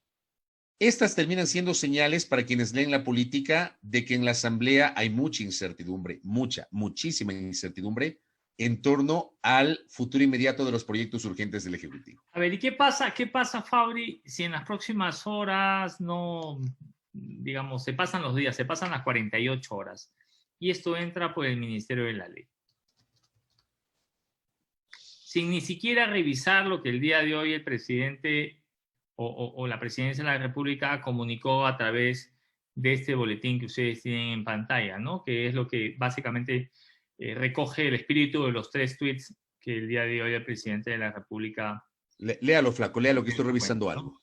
Speaker 2: estas terminan siendo señales para quienes leen la política de que en la Asamblea hay mucha incertidumbre, muchísima incertidumbre en torno al futuro inmediato de los proyectos urgentes del Ejecutivo.
Speaker 1: A ver, ¿y qué pasa, Fabri, si en las próximas horas no, digamos, se pasan los días, se pasan las 48 horas y esto entra por el Ministerio de la Ley? Sin ni siquiera revisar lo que el día de hoy el presidente o la presidencia de la República comunicó a través de este boletín que ustedes tienen en pantalla, ¿no? Que es lo que básicamente recoge el espíritu de los 3 tweets que el día de hoy el presidente de la República...
Speaker 2: Léalo, flaco, léalo, que estoy revisando algo.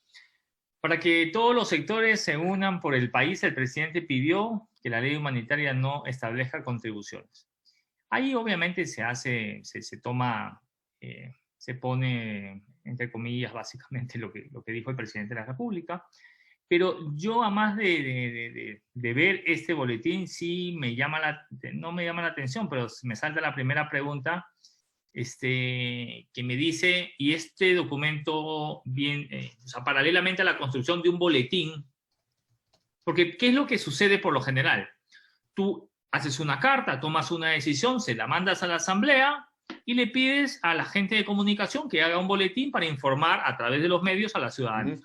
Speaker 1: Para que todos los sectores se unan por el país, el presidente pidió que la ley humanitaria no establezca contribuciones. Ahí obviamente se toma, se pone, entre comillas, básicamente lo que dijo el presidente de la República. Pero yo, a más de ver este boletín, sí no me llama la atención, pero me salta la primera pregunta que me dice, y este documento, bien, o sea, paralelamente a la construcción de un boletín, porque ¿qué es lo que sucede por lo general? Tú haces una carta, tomas una decisión, se la mandas a la asamblea y le pides a la gente de comunicación que haga un boletín para informar a través de los medios a la ciudadanía,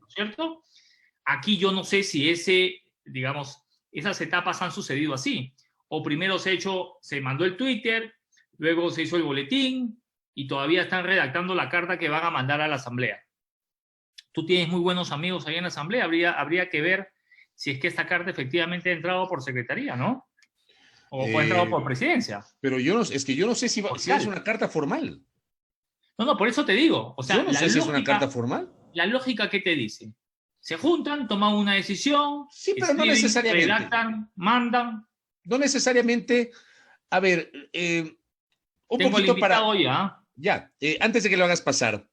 Speaker 1: ¿cierto? Aquí yo no sé si esas etapas han sucedido así. O primero se mandó el Twitter, luego se hizo el boletín y todavía están redactando la carta que van a mandar a la asamblea. Tú tienes muy buenos amigos ahí en la asamblea, habría que ver si es que esta carta efectivamente ha entrado por secretaría, ¿no? O ha entrado por presidencia.
Speaker 2: Pero yo no sé si es una carta formal.
Speaker 1: No, por eso te digo. O sea,
Speaker 2: yo no sé si es una carta formal.
Speaker 1: La lógica, ¿qué te dice? Se juntan, toman una decisión,
Speaker 2: sí, pero escriben, no necesariamente.
Speaker 1: Redactan, mandan.
Speaker 2: No necesariamente. A ver, un
Speaker 1: Tengo
Speaker 2: poquito
Speaker 1: el invitado ya.
Speaker 2: Ya, antes de que lo hagas pasar,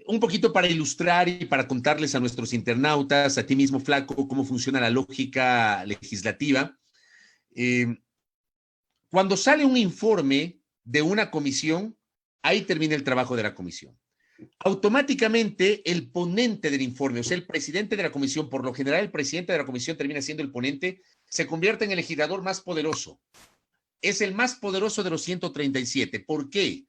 Speaker 2: un poquito para ilustrar y para contarles a nuestros internautas, a ti mismo, Flaco, cómo funciona la lógica legislativa. Cuando sale un informe de una comisión, ahí termina el trabajo de la comisión. Automáticamente el ponente del informe, o sea, el presidente de la comisión, por lo general el presidente de la comisión termina siendo el ponente, se convierte en el legislador más poderoso. Es el más poderoso de los 137. ¿Por qué?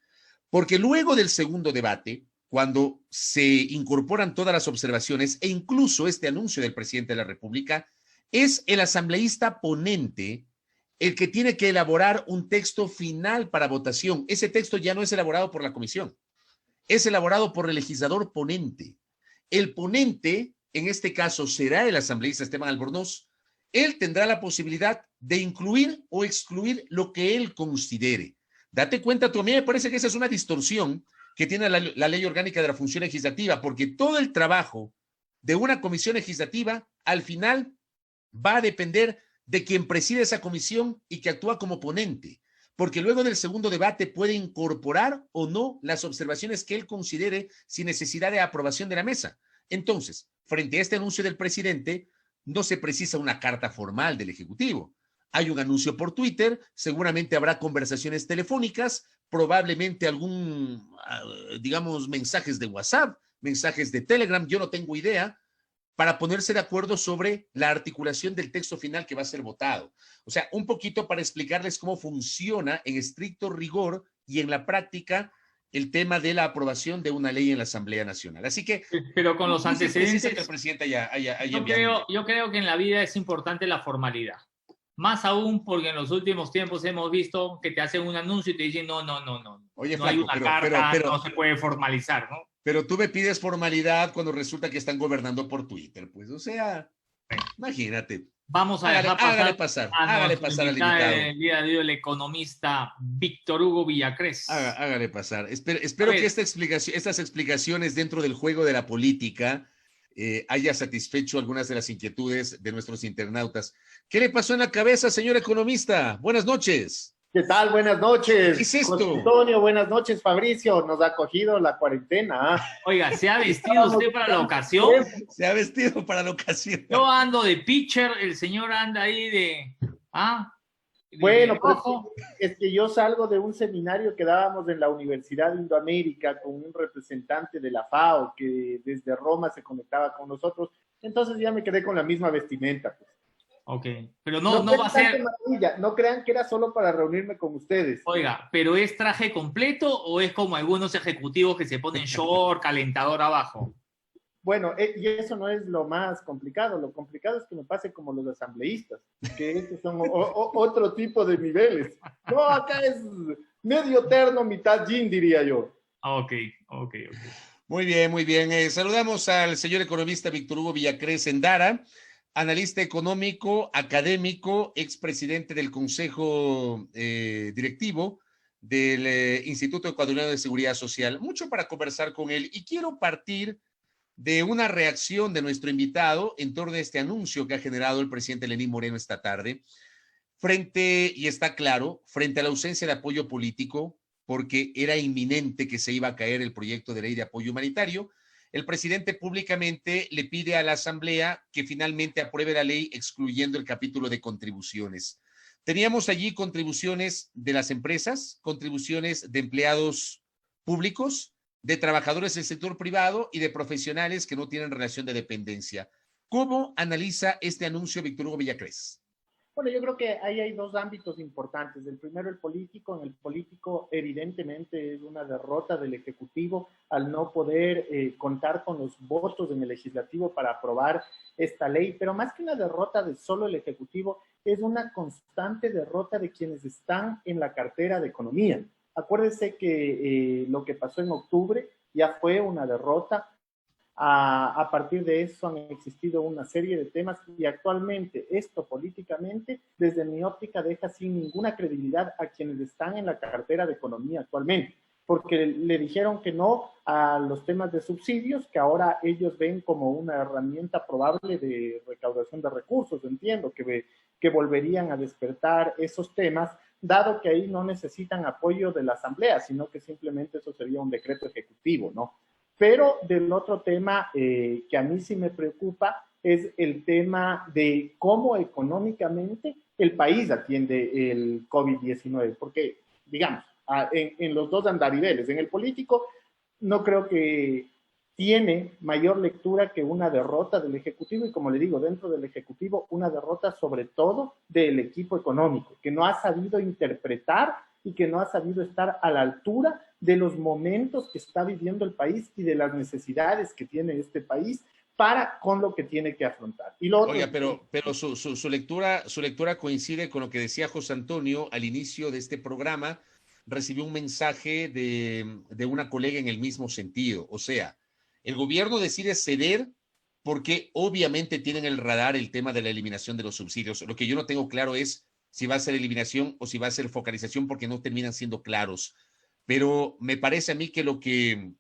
Speaker 2: Porque luego del segundo debate, cuando se incorporan todas las observaciones e incluso este anuncio del presidente de la República, es el asambleísta ponente el que tiene que elaborar un texto final para votación. Ese texto ya no es elaborado por la comisión. Es elaborado por el legislador ponente. El ponente, en este caso, será el asambleísta Esteban Albornoz. Él tendrá la posibilidad de incluir o excluir lo que él considere. Date cuenta, tú, a mí me parece que esa es una distorsión que tiene la ley orgánica de la función legislativa, porque todo el trabajo de una comisión legislativa, al final, va a depender de quien preside esa comisión y que actúa como ponente. Porque luego del segundo debate puede incorporar o no las observaciones que él considere sin necesidad de aprobación de la mesa. Entonces, frente a este anuncio del presidente, no se precisa una carta formal del Ejecutivo. Hay un anuncio por Twitter, seguramente habrá conversaciones telefónicas probablemente digamos, mensajes de WhatsApp, mensajes de Telegram, yo no tengo idea, para ponerse de acuerdo sobre la articulación del texto final que va a ser votado. O sea, un poquito para explicarles cómo funciona en estricto rigor y en la práctica el tema de la aprobación de una ley en la Asamblea Nacional. Así que,
Speaker 1: pero con los
Speaker 2: no se precisa
Speaker 1: antecedentes,
Speaker 2: que el presidente haya
Speaker 1: yo creo que en la vida es importante la formalidad. Más aún porque en los últimos tiempos hemos visto que te hacen un anuncio y te dicen, no.
Speaker 2: Oye,
Speaker 1: No hay
Speaker 2: flaco,
Speaker 1: una carta, no se puede formalizar, ¿no?
Speaker 2: pero tú me pides formalidad cuando resulta que están gobernando por Twitter, pues, o sea, imagínate.
Speaker 1: Vamos a dejar pasar a
Speaker 2: hágale
Speaker 1: nuestro
Speaker 2: pasar al
Speaker 1: invitado
Speaker 2: invitado.
Speaker 1: del día de hoy, el economista Víctor Hugo Villacrés.
Speaker 2: Hágale pasar. Espero que estas explicaciones dentro del juego de la política haya satisfecho algunas de las inquietudes de nuestros internautas. ¿Qué le pasó en la cabeza, señor economista? Buenas noches.
Speaker 3: ¿Qué tal? Buenas noches.
Speaker 2: ¿Qué es esto?
Speaker 3: José Antonio, buenas noches, Fabricio. Nos ha cogido la cuarentena.
Speaker 1: Oiga, ¿se ha vestido usted para la ocasión?
Speaker 2: Se ha vestido para la ocasión.
Speaker 1: Yo ando de pitcher, el señor anda ahí de...
Speaker 3: Bueno, pues es que yo salgo de un seminario que dábamos en la Universidad de Indoamérica con un representante de la FAO que desde Roma se conectaba con nosotros. Entonces ya me quedé con la misma vestimenta, pues.
Speaker 1: Ok, pero no va a ser...
Speaker 3: Maravilla. No crean que era solo para reunirme con ustedes.
Speaker 1: Oiga, ¿pero es traje completo o es como algunos ejecutivos que se ponen short, calentador abajo?
Speaker 3: Bueno, y eso no es lo más complicado. Lo complicado es que me pase como los asambleístas, que estos son otro tipo de niveles. No, acá es medio terno, mitad jean, diría yo.
Speaker 1: Ok.
Speaker 2: Muy bien. Saludamos al señor economista Víctor Hugo Villacrés Endara, analista económico, académico, expresidente del Consejo Directivo del Instituto Ecuatoriano de Seguridad Social. Mucho para conversar con él y quiero partir de una reacción de nuestro invitado en torno a este anuncio que ha generado el presidente Lenín Moreno esta tarde, y está claro, frente a la ausencia de apoyo político, porque era inminente que se iba a caer el proyecto de ley de apoyo humanitario, el presidente públicamente le pide a la Asamblea que finalmente apruebe la ley excluyendo el capítulo de contribuciones. Teníamos allí contribuciones de las empresas, contribuciones de empleados públicos, de trabajadores del sector privado y de profesionales que no tienen relación de dependencia. ¿Cómo analiza este anuncio Víctor Hugo Villacrés?
Speaker 3: Bueno, yo creo que ahí hay dos ámbitos importantes. El primero, el político. En el político, evidentemente, es una derrota del Ejecutivo al no poder contar con los votos en el Legislativo para aprobar esta ley. Pero más que una derrota de solo el Ejecutivo, es una constante derrota de quienes están en la cartera de Economía. Acuérdense que lo que pasó en octubre ya fue una derrota. A partir de eso han existido una serie de temas y actualmente esto políticamente, desde mi óptica, deja sin ninguna credibilidad a quienes están en la cartera de Economía actualmente, porque le dijeron que no a los temas de subsidios, que ahora ellos ven como una herramienta probable de recaudación de recursos. Entiendo que volverían a despertar esos temas, dado que ahí no necesitan apoyo de la Asamblea, sino que simplemente eso sería un decreto ejecutivo, ¿no? Pero del otro tema que a mí sí me preocupa es el tema de cómo económicamente el país atiende el COVID-19, porque, digamos, en los dos andariveles, en el político, no creo que tiene mayor lectura que una derrota del Ejecutivo y, como le digo, dentro del Ejecutivo, una derrota sobre todo del equipo económico, que no ha sabido interpretar y que no ha sabido estar a la altura de los momentos que está viviendo el país y de las necesidades que tiene este país con lo que tiene que afrontar. Y lo otro,
Speaker 2: oiga, pero su lectura coincide con lo que decía José Antonio al inicio de este programa. Recibió un mensaje de una colega en el mismo sentido. O sea, el gobierno decide ceder porque obviamente tienen el radar el tema de la eliminación de los subsidios. Lo que yo no tengo claro es si va a ser eliminación o si va a ser focalización, porque no terminan siendo claros. Pero me parece a mí que lo que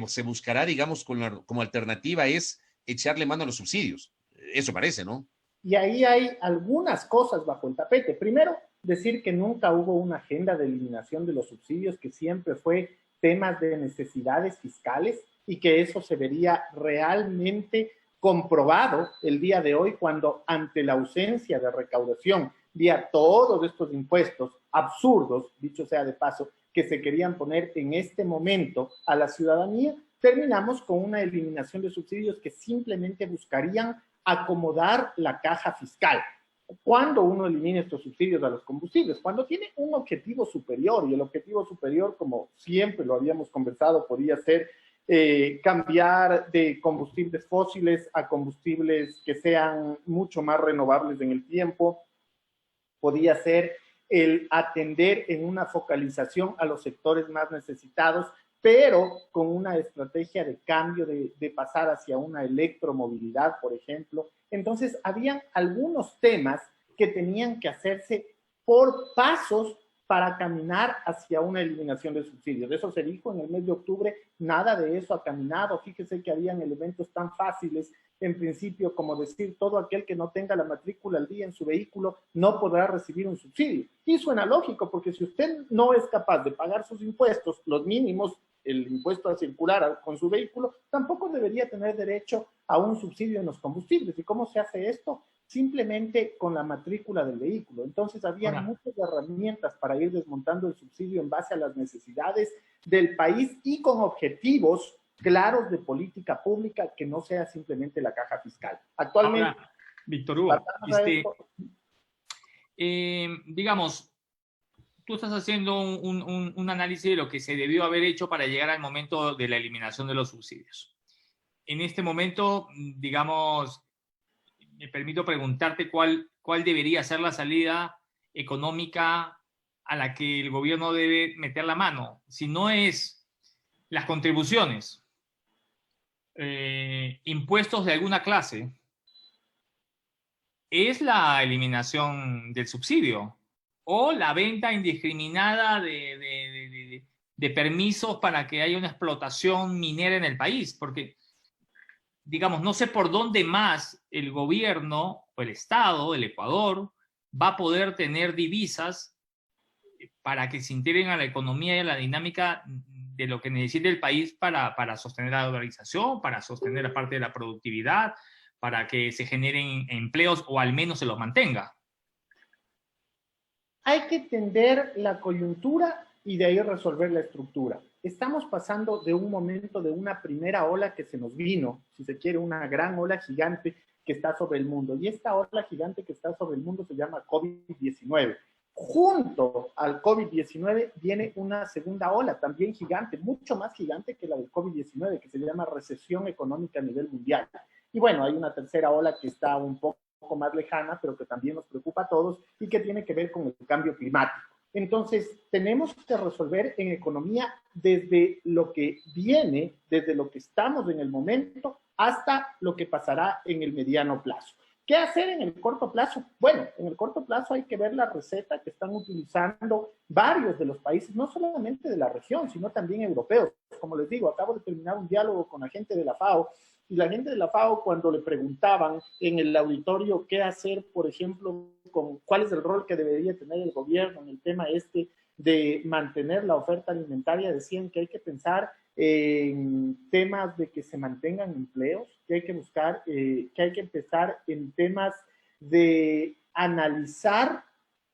Speaker 2: se buscará, digamos, como alternativa es echarle mano a los subsidios. Eso parece, ¿no?
Speaker 3: Y ahí hay algunas cosas bajo el tapete. Primero, decir que nunca hubo una agenda de eliminación de los subsidios, que siempre fue temas de necesidades fiscales y que eso se vería realmente comprobado el día de hoy cuando, ante la ausencia de recaudación vía todos estos impuestos absurdos, dicho sea de paso, que se querían poner en este momento a la ciudadanía, terminamos con una eliminación de subsidios que simplemente buscarían acomodar la caja fiscal. ¿Cuándo uno elimina estos subsidios a los combustibles? Cuando tiene un objetivo superior, y el objetivo superior, como siempre lo habíamos conversado, podría ser cambiar de combustibles fósiles a combustibles que sean mucho más renovables en el tiempo, podría ser el atender en una focalización a los sectores más necesitados, pero con una estrategia de cambio, de pasar hacia una electromovilidad, por ejemplo. Entonces, habían algunos temas que tenían que hacerse por pasos para caminar hacia una eliminación de subsidios. Eso se dijo en el mes de octubre, nada de eso ha caminado. Fíjese que habían elementos tan fáciles, en principio, como decir, todo aquel que no tenga la matrícula al día en su vehículo no podrá recibir un subsidio. Y suena lógico, porque si usted no es capaz de pagar sus impuestos, los mínimos, el impuesto a circular con su vehículo, tampoco debería tener derecho a un subsidio en los combustibles. ¿Y cómo se hace esto? Simplemente con la matrícula del vehículo. Entonces había muchas herramientas para ir desmontando el subsidio en base a las necesidades del país y con objetivos claros de política pública que no sea simplemente la caja fiscal. Actualmente,
Speaker 1: ahora, Víctor Hugo, digamos, tú estás haciendo un análisis de lo que se debió haber hecho para llegar al momento de la eliminación de los subsidios. En este momento, digamos, me permito preguntarte cuál debería ser la salida económica a la que el gobierno debe meter la mano. Si no es las contribuciones, impuestos de alguna clase, es la eliminación del subsidio o la venta indiscriminada de permisos para que haya una explotación minera en el país, porque, digamos, no sé por dónde más el gobierno o el Estado, el Ecuador, va a poder tener divisas para que se integren a la economía y a la dinámica de lo que necesita el país para sostener la dolarización, para sostener la parte de la productividad, para que se generen empleos o al menos se los mantenga.
Speaker 3: Hay que entender la coyuntura y de ahí resolver la estructura. Estamos pasando de un momento de una primera ola que se nos vino, si se quiere, una gran ola gigante que está sobre el mundo. Y esta ola gigante que está sobre el mundo se llama COVID-19. Junto al COVID-19 viene una segunda ola, también gigante, mucho más gigante que la del COVID-19, que se llama recesión económica a nivel mundial. Y bueno, hay una tercera ola que está un poco más lejana, pero que también nos preocupa a todos y que tiene que ver con el cambio climático. Entonces, tenemos que resolver en economía desde lo que viene, desde lo que estamos en el momento, hasta lo que pasará en el mediano plazo. ¿Qué hacer en el corto plazo? Bueno, en el corto plazo hay que ver la receta que están utilizando varios de los países, no solamente de la región, sino también europeos. Como les digo, acabo de terminar un diálogo con la gente de la FAO, y la gente de la FAO, cuando le preguntaban en el auditorio qué hacer, por ejemplo, con cuál es el rol que debería tener el gobierno en el tema de mantener la oferta alimentaria, decían que hay que pensar en temas de que se mantengan empleos, que hay que buscar, que hay que empezar en temas de analizar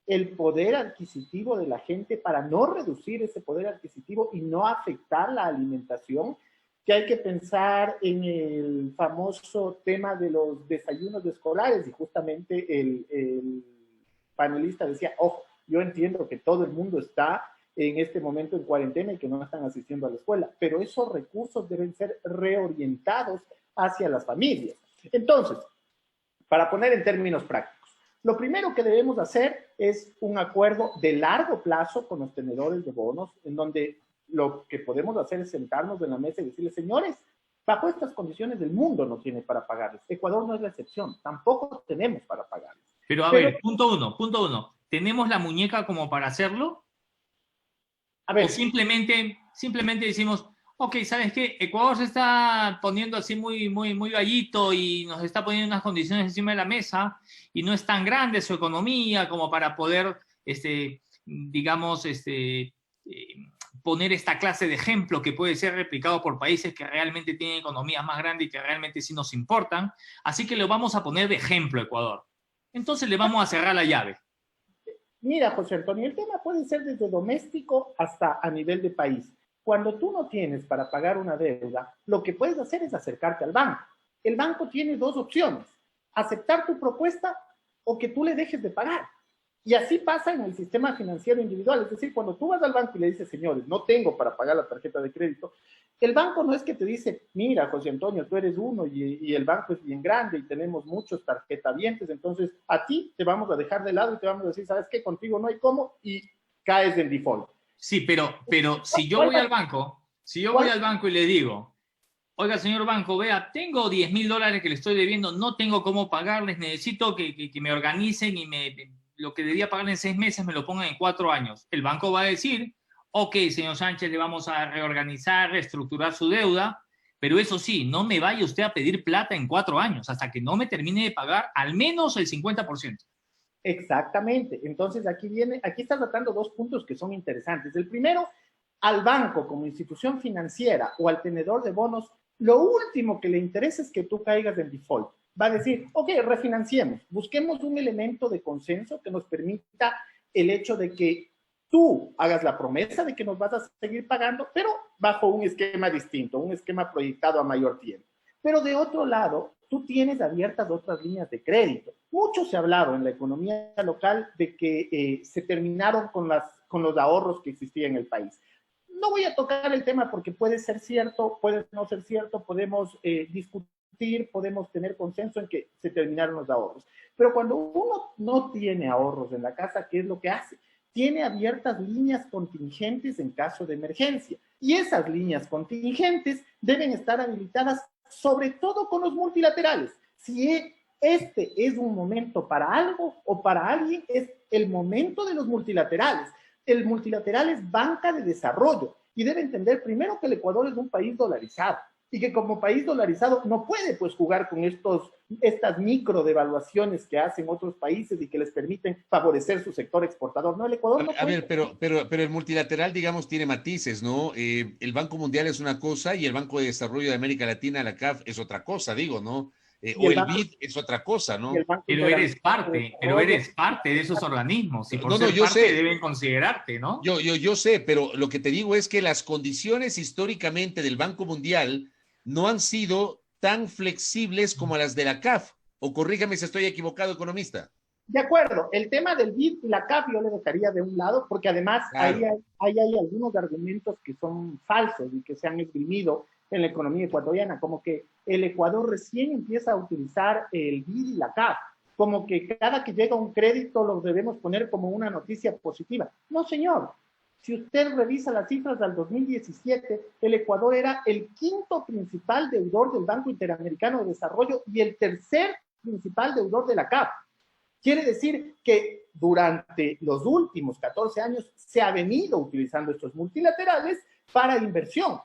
Speaker 3: el poder adquisitivo de la gente para no reducir ese poder adquisitivo y no afectar la alimentación, que hay que pensar en el famoso tema de los desayunos escolares, y justamente el panelista decía, ojo, yo entiendo que todo el mundo está en este momento en cuarentena y que no están asistiendo a la escuela, pero esos recursos deben ser reorientados hacia las familias. Entonces, para poner en términos prácticos, lo primero que debemos hacer es un acuerdo de largo plazo con los tenedores de bonos, en donde lo que podemos hacer es sentarnos en la mesa y decirles, señores, bajo estas condiciones el mundo no tiene para pagarles. Ecuador no es la excepción, tampoco tenemos para pagarles.
Speaker 1: Pero a ver, punto uno, ¿tenemos la muñeca como para hacerlo?
Speaker 3: A ver,
Speaker 1: o simplemente decimos, ok, ¿sabes qué? Ecuador se está poniendo así muy gallito y nos está poniendo unas condiciones encima de la mesa y no es tan grande su economía como para poder, digamos, poner esta clase de ejemplo que puede ser replicado por países que realmente tienen economías más grandes y que realmente sí nos importan. Así que lo vamos a poner de ejemplo a Ecuador. Entonces le vamos a cerrar la llave.
Speaker 3: Mira, José Antonio, el tema puede ser desde doméstico hasta a nivel de país. Cuando tú no tienes para pagar una deuda, lo que puedes hacer es acercarte al banco. El banco tiene dos opciones: aceptar tu propuesta o que tú le dejes de pagar. Y así pasa en el sistema financiero individual. Es decir, cuando tú vas al banco y le dices, señores, no tengo para pagar la tarjeta de crédito, el banco no es que te dice, mira, José Antonio, tú eres uno y el banco es bien grande y tenemos muchos tarjetavientes, entonces a ti te vamos a dejar de lado y te vamos a decir, ¿sabes qué? Contigo no hay cómo y caes en default.
Speaker 1: Sí, pero si yo voy al banco, y le digo, oiga, señor banco, vea, tengo $10,000 que le estoy debiendo, no tengo cómo pagarles, necesito que me organicen y lo que debía pagar en 6 meses me lo pongan en 4 años. El banco va a decir, ok, señor Sánchez, le vamos a reorganizar, reestructurar su deuda, pero eso sí, no me vaya usted a pedir plata en 4 años hasta que no me termine de pagar al menos el 50%.
Speaker 3: Exactamente. Entonces aquí estás tratando dos puntos que son interesantes. El primero, al banco como institución financiera o al tenedor de bonos, lo último que le interesa es que tú caigas en default. Va a decir, ok, refinanciemos, busquemos un elemento de consenso que nos permita el hecho de que tú hagas la promesa de que nos vas a seguir pagando, pero bajo un esquema distinto, un esquema proyectado a mayor tiempo. Pero de otro lado, tú tienes abiertas otras líneas de crédito. Mucho se ha hablado en la economía local de que se terminaron con los ahorros que existían en el país. No voy a tocar el tema porque puede ser cierto, puede no ser cierto, podemos discutir, podemos tener consenso en que se terminaron los ahorros. Pero cuando uno no tiene ahorros en la casa, ¿qué es lo que hace? Tiene abiertas líneas contingentes en caso de emergencia. Y esas líneas contingentes deben estar habilitadas sobre todo con los multilaterales. Si este es un momento para algo o para alguien, es el momento de los multilaterales. El multilateral es banca de desarrollo y debe entender primero que el Ecuador es un país dolarizado y que como país dolarizado no puede pues jugar con estas micro devaluaciones que hacen otros países y que les permiten favorecer su sector exportador. No, el Ecuador no puede.
Speaker 2: A ver, pero el multilateral, digamos, tiene matices, ¿no? El Banco Mundial es una cosa y el Banco de Desarrollo de América Latina, la CAF, es otra cosa, digo, ¿no?
Speaker 3: Y
Speaker 2: O
Speaker 3: el
Speaker 2: el
Speaker 3: banco,
Speaker 2: BID es otra cosa,
Speaker 3: y el
Speaker 2: ¿no?
Speaker 3: banco
Speaker 1: Pero eres parte de esos organismos y por
Speaker 2: No, no,
Speaker 1: ser
Speaker 2: yo
Speaker 1: parte
Speaker 2: sé,
Speaker 1: deben considerarte, ¿no?
Speaker 2: yo sé, pero lo que te digo es que las condiciones históricamente del Banco Mundial no han sido tan flexibles como las de la CAF. O corrígame si estoy equivocado, economista.
Speaker 3: de acuerdo, el tema del BID y la CAF yo le dejaría de un lado porque además
Speaker 2: Claro.
Speaker 3: ahí hay algunos argumentos que son falsos y que se han esgrimido en la economía ecuatoriana, como que el Ecuador recién empieza a utilizar el BID y la CAF, como que cada que llega un crédito lo debemos poner como una noticia positiva. No, señor. Si usted revisa las cifras del 2017, el Ecuador era el quinto principal deudor del Banco Interamericano de Desarrollo y el tercer principal deudor de la CAF. Quiere decir que durante los últimos 14 años se ha venido utilizando estos multilaterales para inversión.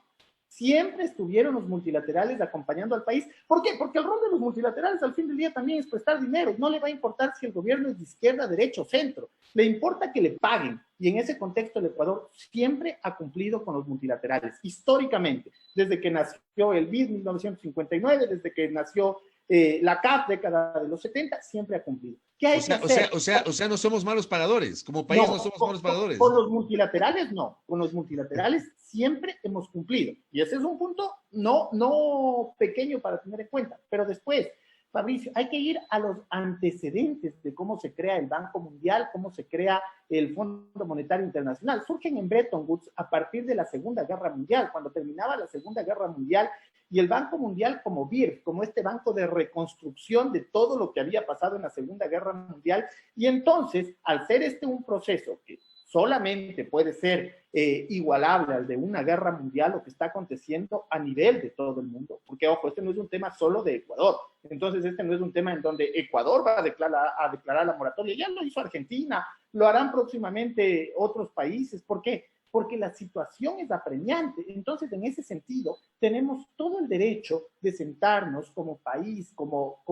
Speaker 3: Siempre estuvieron los multilaterales acompañando al país. ¿Por qué? Porque el rol de los multilaterales al fin del día también es prestar dinero. No le va a importar si el gobierno es de izquierda, derecha o centro. Le importa que le paguen. Y en ese contexto el Ecuador siempre ha cumplido con los multilaterales, históricamente. Desde que nació el BID en 1959, desde que nació la CAF, década de los 70, siempre ha cumplido. ¿Qué hay que hacer?
Speaker 2: O sea, no somos malos pagadores. Como país no somos malos pagadores.
Speaker 3: Con los multilaterales no. Con los multilaterales siempre hemos cumplido. Y ese es un punto no pequeño para tener en cuenta. Pero después, Fabricio, hay que ir a los antecedentes de cómo se crea el Banco Mundial, cómo se crea el Fondo Monetario Internacional. Surgen en Bretton Woods a partir de la Segunda Guerra Mundial. Cuando terminaba la Segunda Guerra Mundial, y el Banco Mundial como BIRF, como este banco de reconstrucción de todo lo que había pasado en la Segunda Guerra Mundial. Y entonces, al ser este un proceso que solamente puede ser igualable al de una guerra mundial, lo que está aconteciendo a nivel de todo el mundo, porque ojo, este no es un tema solo de Ecuador, entonces este no es un tema en donde Ecuador va a declarar la moratoria, ya lo hizo Argentina, lo harán próximamente otros países. ¿Por qué? Porque la situación es apremiante. Entonces, en ese sentido, tenemos todo el derecho de sentarnos como país, como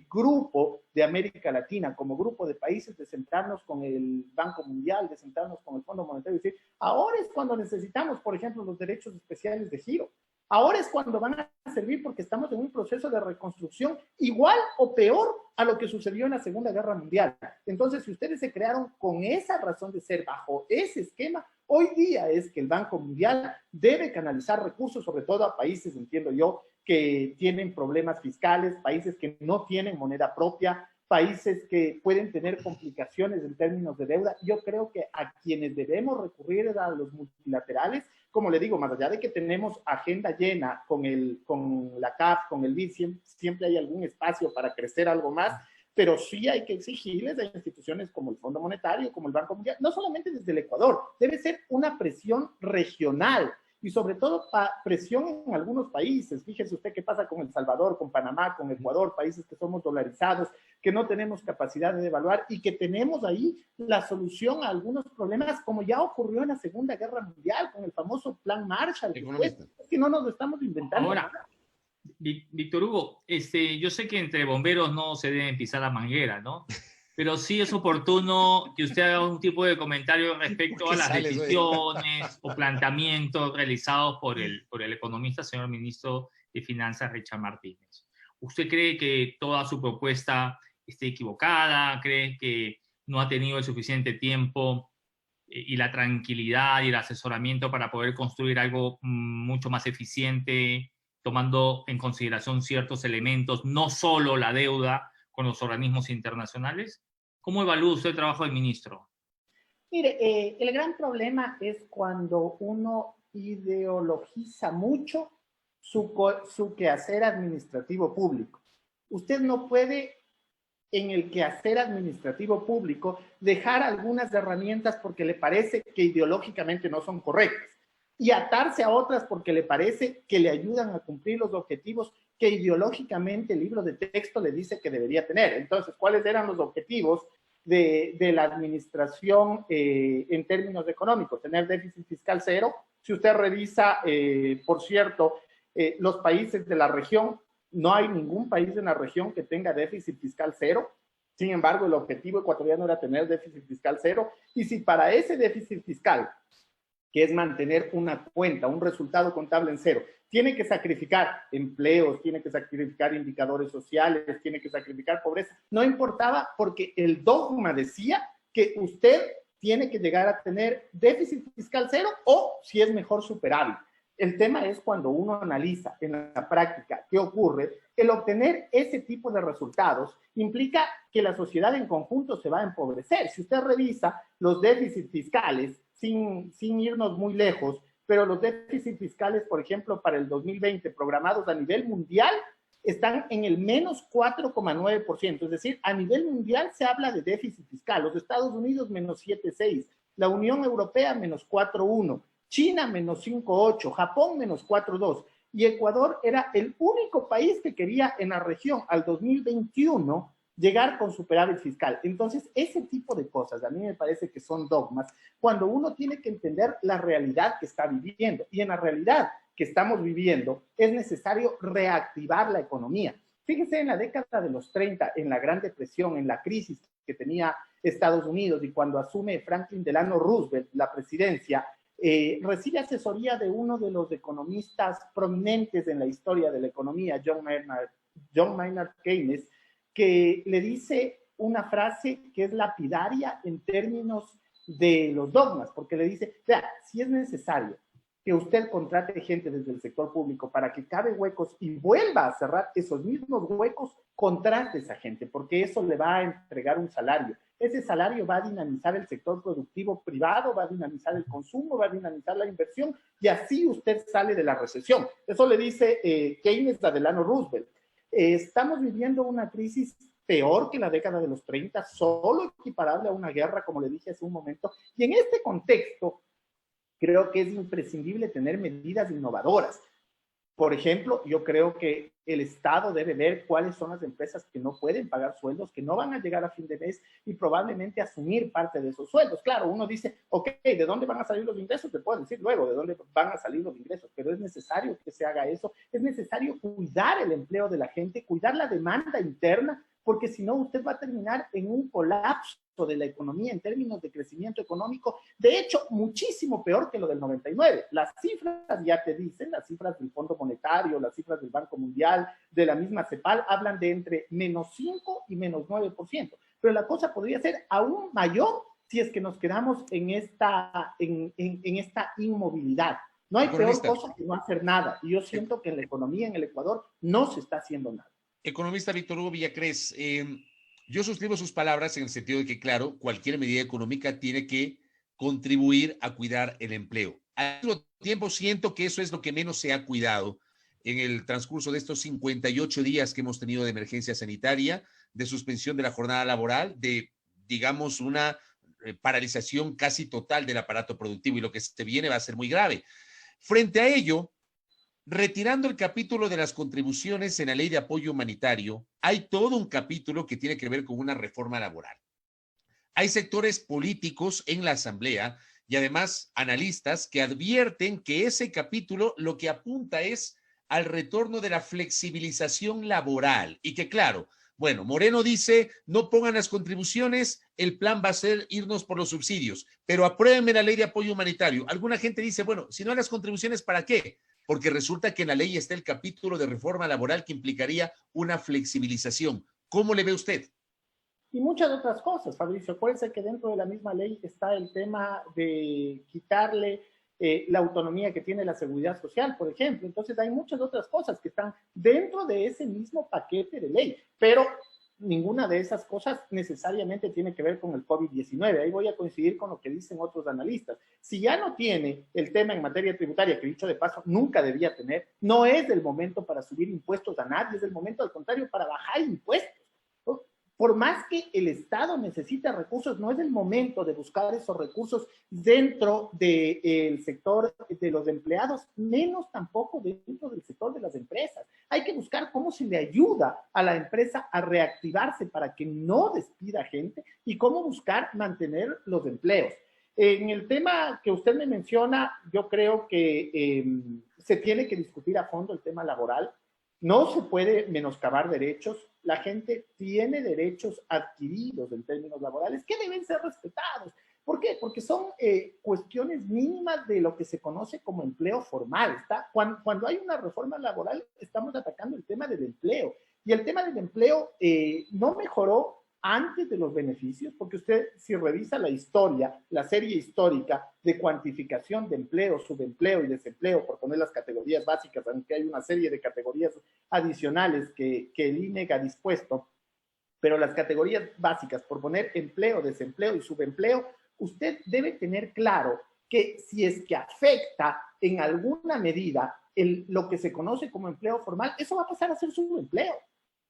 Speaker 3: grupo de América Latina, como grupo de países, de sentarnos con el Banco Mundial, de sentarnos con el Fondo Monetario y decir, ahora es cuando necesitamos, por ejemplo, los derechos especiales de giro. Ahora es cuando van a servir porque estamos en un proceso de reconstrucción igual o peor a lo que sucedió en la Segunda Guerra Mundial. Entonces, si ustedes se crearon con esa razón de ser bajo ese esquema, hoy día es que el Banco Mundial debe canalizar recursos, sobre todo a países, entiendo yo, que tienen problemas fiscales, países que no tienen moneda propia, países que pueden tener complicaciones en términos de deuda. Yo creo que a quienes debemos recurrir es a los multilaterales. Como le digo, más allá de que tenemos agenda llena con la CAF, con el BID, siempre hay algún espacio para crecer algo más, pero sí hay que exigirles a instituciones como el Fondo Monetario, como el Banco Mundial, no solamente desde el Ecuador, debe ser una presión regional y sobre todo presión en algunos países. Fíjese usted qué pasa con El Salvador, con Panamá, con Ecuador, países que somos dolarizados, que no tenemos capacidad de devaluar y que tenemos ahí la solución a algunos problemas, como ya ocurrió en la Segunda Guerra Mundial con el famoso Plan Marshall. Es que no nos lo estamos inventando.
Speaker 1: Ahora, Víctor Hugo, yo sé que entre bomberos no se deben pisar la manguera, ¿no? Pero sí es oportuno que usted haga un tipo de comentario respecto a las decisiones o planteamientos realizados por el economista, señor ministro de Finanzas, Richard Martínez. ¿Usted cree que toda su propuesta esté equivocada? ¿Cree que no ha tenido el suficiente tiempo y la tranquilidad y el asesoramiento para poder construir algo mucho más eficiente, tomando en consideración ciertos elementos, no solo la deuda con los organismos internacionales? ¿Cómo evalúa usted el trabajo del ministro?
Speaker 3: Mire, el gran problema es cuando uno ideologiza mucho su quehacer administrativo público. Usted no puede en el quehacer administrativo público dejar algunas herramientas porque le parece que ideológicamente no son correctas y atarse a otras porque le parece que le ayudan a cumplir los objetivos que ideológicamente el libro de texto le dice que debería tener. Entonces, ¿cuáles eran los objetivos de la administración en términos económicos? Tener déficit fiscal cero. Si usted revisa, por cierto, los países de la región, no hay ningún país en la región que tenga déficit fiscal cero. Sin embargo, el objetivo ecuatoriano era tener déficit fiscal cero. Y si para ese déficit fiscal, que es mantener una cuenta, un resultado contable en cero, tiene que sacrificar empleos, tiene que sacrificar indicadores sociales, tiene que sacrificar pobreza, no importaba porque el dogma decía que usted tiene que llegar a tener déficit fiscal cero o, si es mejor, superávit. El tema es cuando uno analiza en la práctica qué ocurre, el obtener ese tipo de resultados implica que la sociedad en conjunto se va a empobrecer. Si usted revisa los déficits fiscales, sin irnos muy lejos, pero los déficits fiscales, por ejemplo, para el 2020 programados a nivel mundial, están en el menos 4,9%. Es decir, a nivel mundial se habla de déficit fiscal. Los Estados Unidos menos 7,6%, la Unión Europea menos 4,1%. China menos 5,8%, Japón menos 4,2%, y Ecuador era el único país que quería en la región al 2021 llegar con superávit fiscal. Entonces, ese tipo de cosas a mí me parece que son dogmas cuando uno tiene que entender la realidad que está viviendo. Y en la realidad que estamos viviendo es necesario reactivar la economía. Fíjense en la década de los 30, en la Gran Depresión, en la crisis que tenía Estados Unidos y cuando asume Franklin Delano Roosevelt la presidencia, recibe asesoría de uno de los economistas prominentes en la historia de la economía, John Maynard Keynes, que le dice una frase que es lapidaria en términos de los dogmas, porque le dice, vea, si es necesario que usted contrate gente desde el sector público para que cabe huecos y vuelva a cerrar esos mismos huecos, contrate a esa gente, porque eso le va a entregar un salario. Ese salario va a dinamizar el sector productivo privado, va a dinamizar el consumo, va a dinamizar la inversión y así usted sale de la recesión. Eso le dice Keynes a Delano Roosevelt. Estamos viviendo una crisis peor que la década de los 30, solo equiparable a una guerra, como le dije hace un momento. Y en este contexto, creo que es imprescindible tener medidas innovadoras. Por ejemplo, yo creo que el Estado debe ver cuáles son las empresas que no pueden pagar sueldos, que no van a llegar a fin de mes y probablemente asumir parte de esos sueldos. Claro, uno dice, ok, ¿de dónde van a salir los ingresos? Te puedo decir luego de dónde van a salir los ingresos, pero es necesario que se haga eso. Es necesario cuidar el empleo de la gente, cuidar la demanda interna, porque si no usted va a terminar en un colapso de la economía en términos de crecimiento económico, de hecho, muchísimo peor que lo del 99. Las cifras ya te dicen, las cifras del Fondo Monetario, las cifras del Banco Mundial, de la misma CEPAL, hablan de entre -5 y -9%. Pero la cosa podría ser aún mayor si es que nos quedamos en esta inmovilidad. No hay peor cosa que no hacer nada. Y yo siento que en la economía en el Ecuador no se está haciendo nada.
Speaker 2: Economista Víctor Hugo Villacrés, yo suscribo sus palabras en el sentido de que, claro, cualquier medida económica tiene que contribuir a cuidar el empleo. Al mismo tiempo, siento que eso es lo que menos se ha cuidado en el transcurso de estos 58 días que hemos tenido de emergencia sanitaria, de suspensión de la jornada laboral, de, digamos, una paralización casi total del aparato productivo, y lo que se viene va a ser muy grave. Frente a ello, retirando el capítulo de las contribuciones en la ley de apoyo humanitario, hay todo un capítulo que tiene que ver con una reforma laboral. Hay sectores políticos en la Asamblea y además analistas que advierten que ese capítulo lo que apunta es al retorno de la flexibilización laboral y que, claro, bueno, Moreno dice, no pongan las contribuciones, el plan va a ser irnos por los subsidios, pero apruébenme la ley de apoyo humanitario. Alguna gente dice, bueno, si no hay las contribuciones, ¿para qué? Porque resulta que en la ley está el capítulo de reforma laboral que implicaría una flexibilización. ¿Cómo le ve usted?
Speaker 3: Y muchas otras cosas, Fabricio. Acuérdense que dentro de la misma ley está el tema de quitarle la autonomía que tiene la seguridad social, por ejemplo. Entonces hay muchas otras cosas que están dentro de ese mismo paquete de ley, pero ninguna de esas cosas necesariamente tiene que ver con el COVID-19. Ahí voy a coincidir con lo que dicen otros analistas. Si ya no tiene el tema en materia tributaria, que dicho de paso nunca debía tener, no es el momento para subir impuestos a nadie, es el momento al contrario para bajar impuestos. Por más que el Estado necesite recursos, no es el momento de buscar esos recursos dentro del sector de los empleados, menos tampoco dentro del sector de las empresas. Hay que buscar cómo se le ayuda a la empresa a reactivarse para que no despida gente y cómo buscar mantener los empleos. En el tema que usted me menciona, yo creo que se tiene que discutir a fondo el tema laboral. No se puede menoscabar derechos. La gente tiene derechos adquiridos en términos laborales que deben ser respetados. ¿Por qué? Porque son cuestiones mínimas de lo que se conoce como empleo formal. Cuando hay una reforma laboral, estamos atacando el tema del empleo. Y el tema del empleo no mejoró antes de los beneficios, porque usted, si revisa la historia, la serie histórica de cuantificación de empleo, subempleo y desempleo, por poner las categorías básicas, aunque hay una serie de categorías adicionales que el INEG ha dispuesto, pero las categorías básicas, por poner empleo, desempleo y subempleo, usted debe tener claro que si es que afecta en alguna medida lo que se conoce como empleo formal, eso va a pasar a ser subempleo.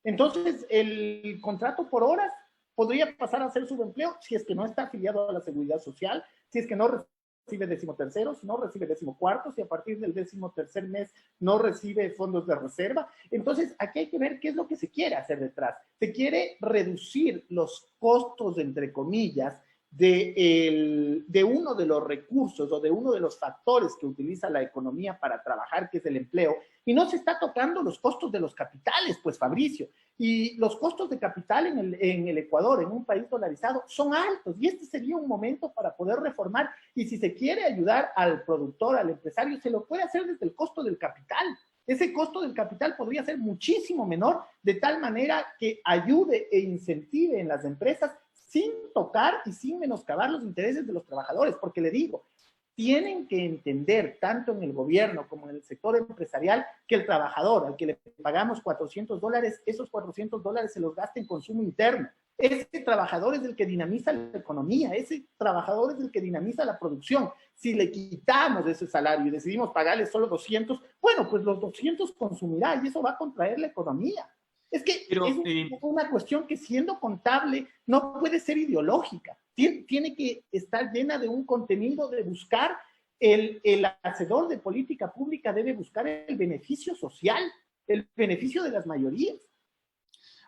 Speaker 3: Entonces, el contrato por horas podría pasar a ser subempleo si es que no está afiliado a la seguridad social, si es que no recibe 13º, si no recibe 14º, si a partir del 13º mes no recibe fondos de reserva. Entonces, aquí hay que ver qué es lo que se quiere hacer detrás. Se quiere reducir los costos, entre comillas, de uno de los recursos o de uno de los factores que utiliza la economía para trabajar, que es el empleo, y no se está tocando los costos de los capitales, pues, Fabricio. Y los costos de capital en el Ecuador, en un país dolarizado, son altos, y este sería un momento para poder reformar, y si se quiere ayudar al productor, al empresario, se lo puede hacer desde el costo del capital. Ese costo del capital podría ser muchísimo menor, de tal manera que ayude e incentive en las empresas sin tocar y sin menoscabar los intereses de los trabajadores, porque le digo, tienen que entender, tanto en el gobierno como en el sector empresarial, que el trabajador al que le pagamos $400, esos $400 se los gasta en consumo interno. Ese trabajador es el que dinamiza la economía, ese trabajador es el que dinamiza la producción. Si le quitamos ese salario y decidimos pagarle solo 200, bueno, pues los 200 consumirá y eso va a contraer la economía. Es que es una cuestión que, siendo contable, no puede ser ideológica. Tiene que estar llena de un contenido de buscar, el hacedor de política pública debe buscar el beneficio social, el beneficio de las mayorías.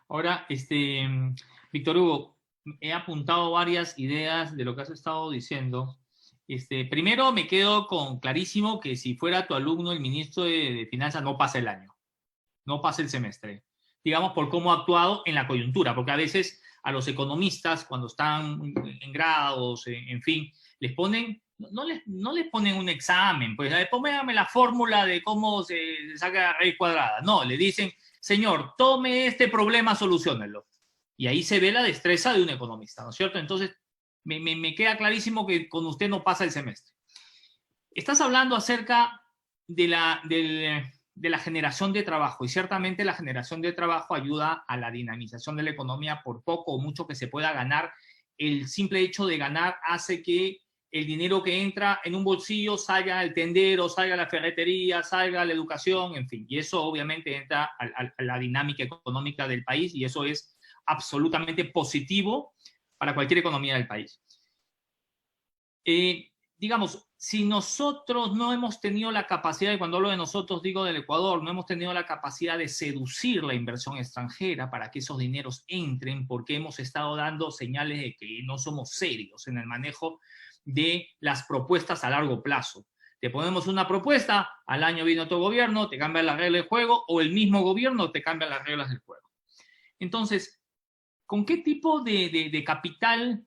Speaker 1: Ahora, Víctor Hugo, he apuntado varias ideas de lo que has estado diciendo. Primero, me quedo con clarísimo que si fuera tu alumno, el ministro de Finanzas, no pasa el año, no pasa el semestre, digamos, por cómo ha actuado en la coyuntura, porque a veces a los economistas cuando están en grados, en fin, les ponen, no les ponen un examen, pues póngame la fórmula de cómo se saca raíz cuadrada. No, le dicen, señor, tome este problema, soluciónelo. Y ahí se ve la destreza de un economista, ¿no es cierto? Entonces, me queda clarísimo que con usted no pasa el semestre. Estás hablando acerca de la generación de trabajo, y ciertamente la generación de trabajo ayuda a la dinamización de la economía por poco o mucho que se pueda ganar. El simple hecho de ganar hace que el dinero que entra en un bolsillo salga al tendero, salga a la ferretería, salga a la educación, en fin. Y eso obviamente entra a la dinámica económica del país, y eso es absolutamente positivo para cualquier economía del país. Digamos, si nosotros no hemos tenido la capacidad, y cuando hablo de nosotros digo del Ecuador, no hemos tenido la capacidad de seducir la inversión extranjera para que esos dineros entren, porque hemos estado dando señales de que no somos serios en el manejo de las propuestas a largo plazo. Te ponemos una propuesta, al año viene otro gobierno, te cambia las reglas del juego, o el mismo gobierno te cambia las reglas del juego. Entonces, ¿con qué tipo de capital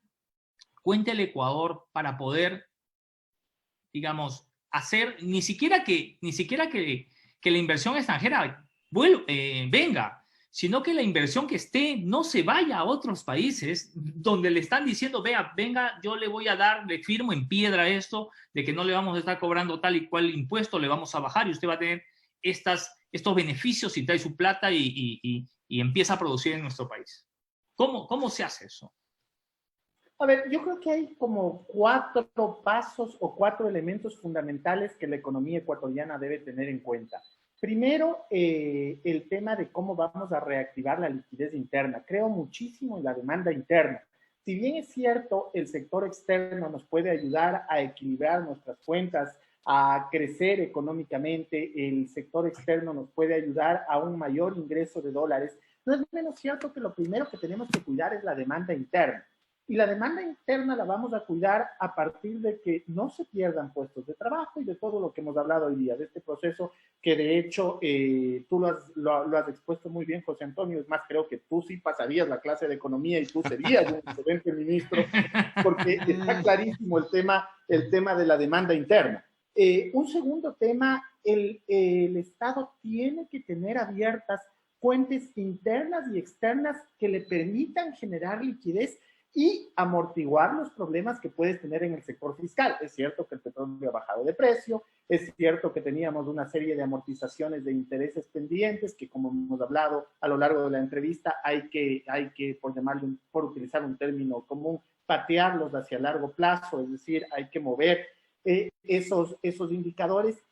Speaker 1: cuenta el Ecuador para poder, digamos, hacer, ni siquiera que la inversión extranjera venga, sino que la inversión que esté no se vaya a otros países donde le están diciendo, vea, venga, yo le voy a dar, le firmo en piedra esto, de que no le vamos a estar cobrando tal y cual impuesto, le vamos a bajar y usted va a tener estos beneficios y trae su plata y empieza a producir en nuestro país? ¿Cómo se hace eso?
Speaker 3: A ver, yo creo que hay como 4 pasos o 4 elementos fundamentales que la economía ecuatoriana debe tener en cuenta. Primero, el tema de cómo vamos a reactivar la liquidez interna. Creo muchísimo en la demanda interna. Si bien es cierto, el sector externo nos puede ayudar a equilibrar nuestras cuentas, a crecer económicamente, el sector externo nos puede ayudar a un mayor ingreso de dólares, no es menos cierto que lo primero que tenemos que cuidar es la demanda interna. Y la demanda interna la vamos a cuidar a partir de que no se pierdan puestos de trabajo y de todo lo que hemos hablado hoy día, de este proceso que de hecho tú lo has expuesto muy bien, José Antonio. Es más, creo que tú sí pasarías la clase de economía y tú serías un excelente ministro, porque está clarísimo el tema de la demanda interna. Un segundo tema, el Estado tiene que tener abiertas fuentes internas y externas que le permitan generar liquidez y amortiguar los problemas que puedes tener en el sector fiscal. Es cierto que el petróleo ha bajado de precio, es cierto que teníamos una serie de amortizaciones de intereses pendientes que, como hemos hablado a lo largo de la entrevista, hay que por utilizar un término común, patearlos hacia largo plazo, es decir, hay que mover esos indicadores.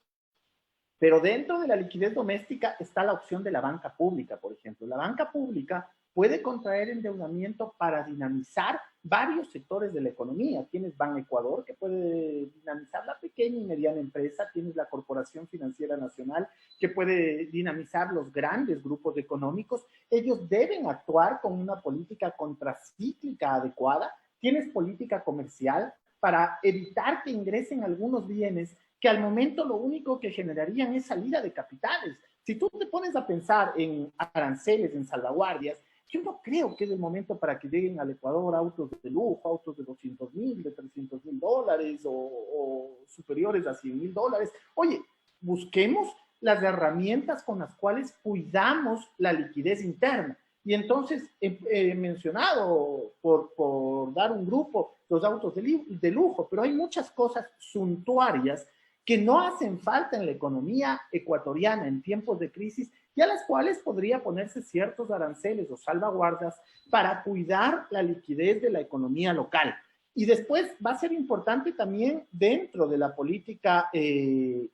Speaker 3: Pero dentro de la liquidez doméstica está la opción de la banca pública, por ejemplo. La banca pública puede contraer endeudamiento para dinamizar varios sectores de la economía. Tienes Banecuador, que puede dinamizar la pequeña y mediana empresa. Tienes la Corporación Financiera Nacional, que puede dinamizar los grandes grupos económicos. Ellos deben actuar con una política contracíclica adecuada. Tienes política comercial para evitar que ingresen algunos bienes que al momento lo único que generarían es salida de capitales. Si tú te pones a pensar en aranceles, en salvaguardias, yo no creo que es el momento para que lleguen al Ecuador autos de lujo, autos de 200,000, de 300,000 dólares o superiores a 100,000 dólares. Oye, busquemos las herramientas con las cuales cuidamos la liquidez interna. Y entonces, he mencionado, por dar un grupo, los autos de lujo, pero hay muchas cosas suntuarias que no hacen falta en la economía ecuatoriana en tiempos de crisis y a las cuales podría ponerse ciertos aranceles o salvaguardas para cuidar la liquidez de la economía local. Y después va a ser importante también dentro de la política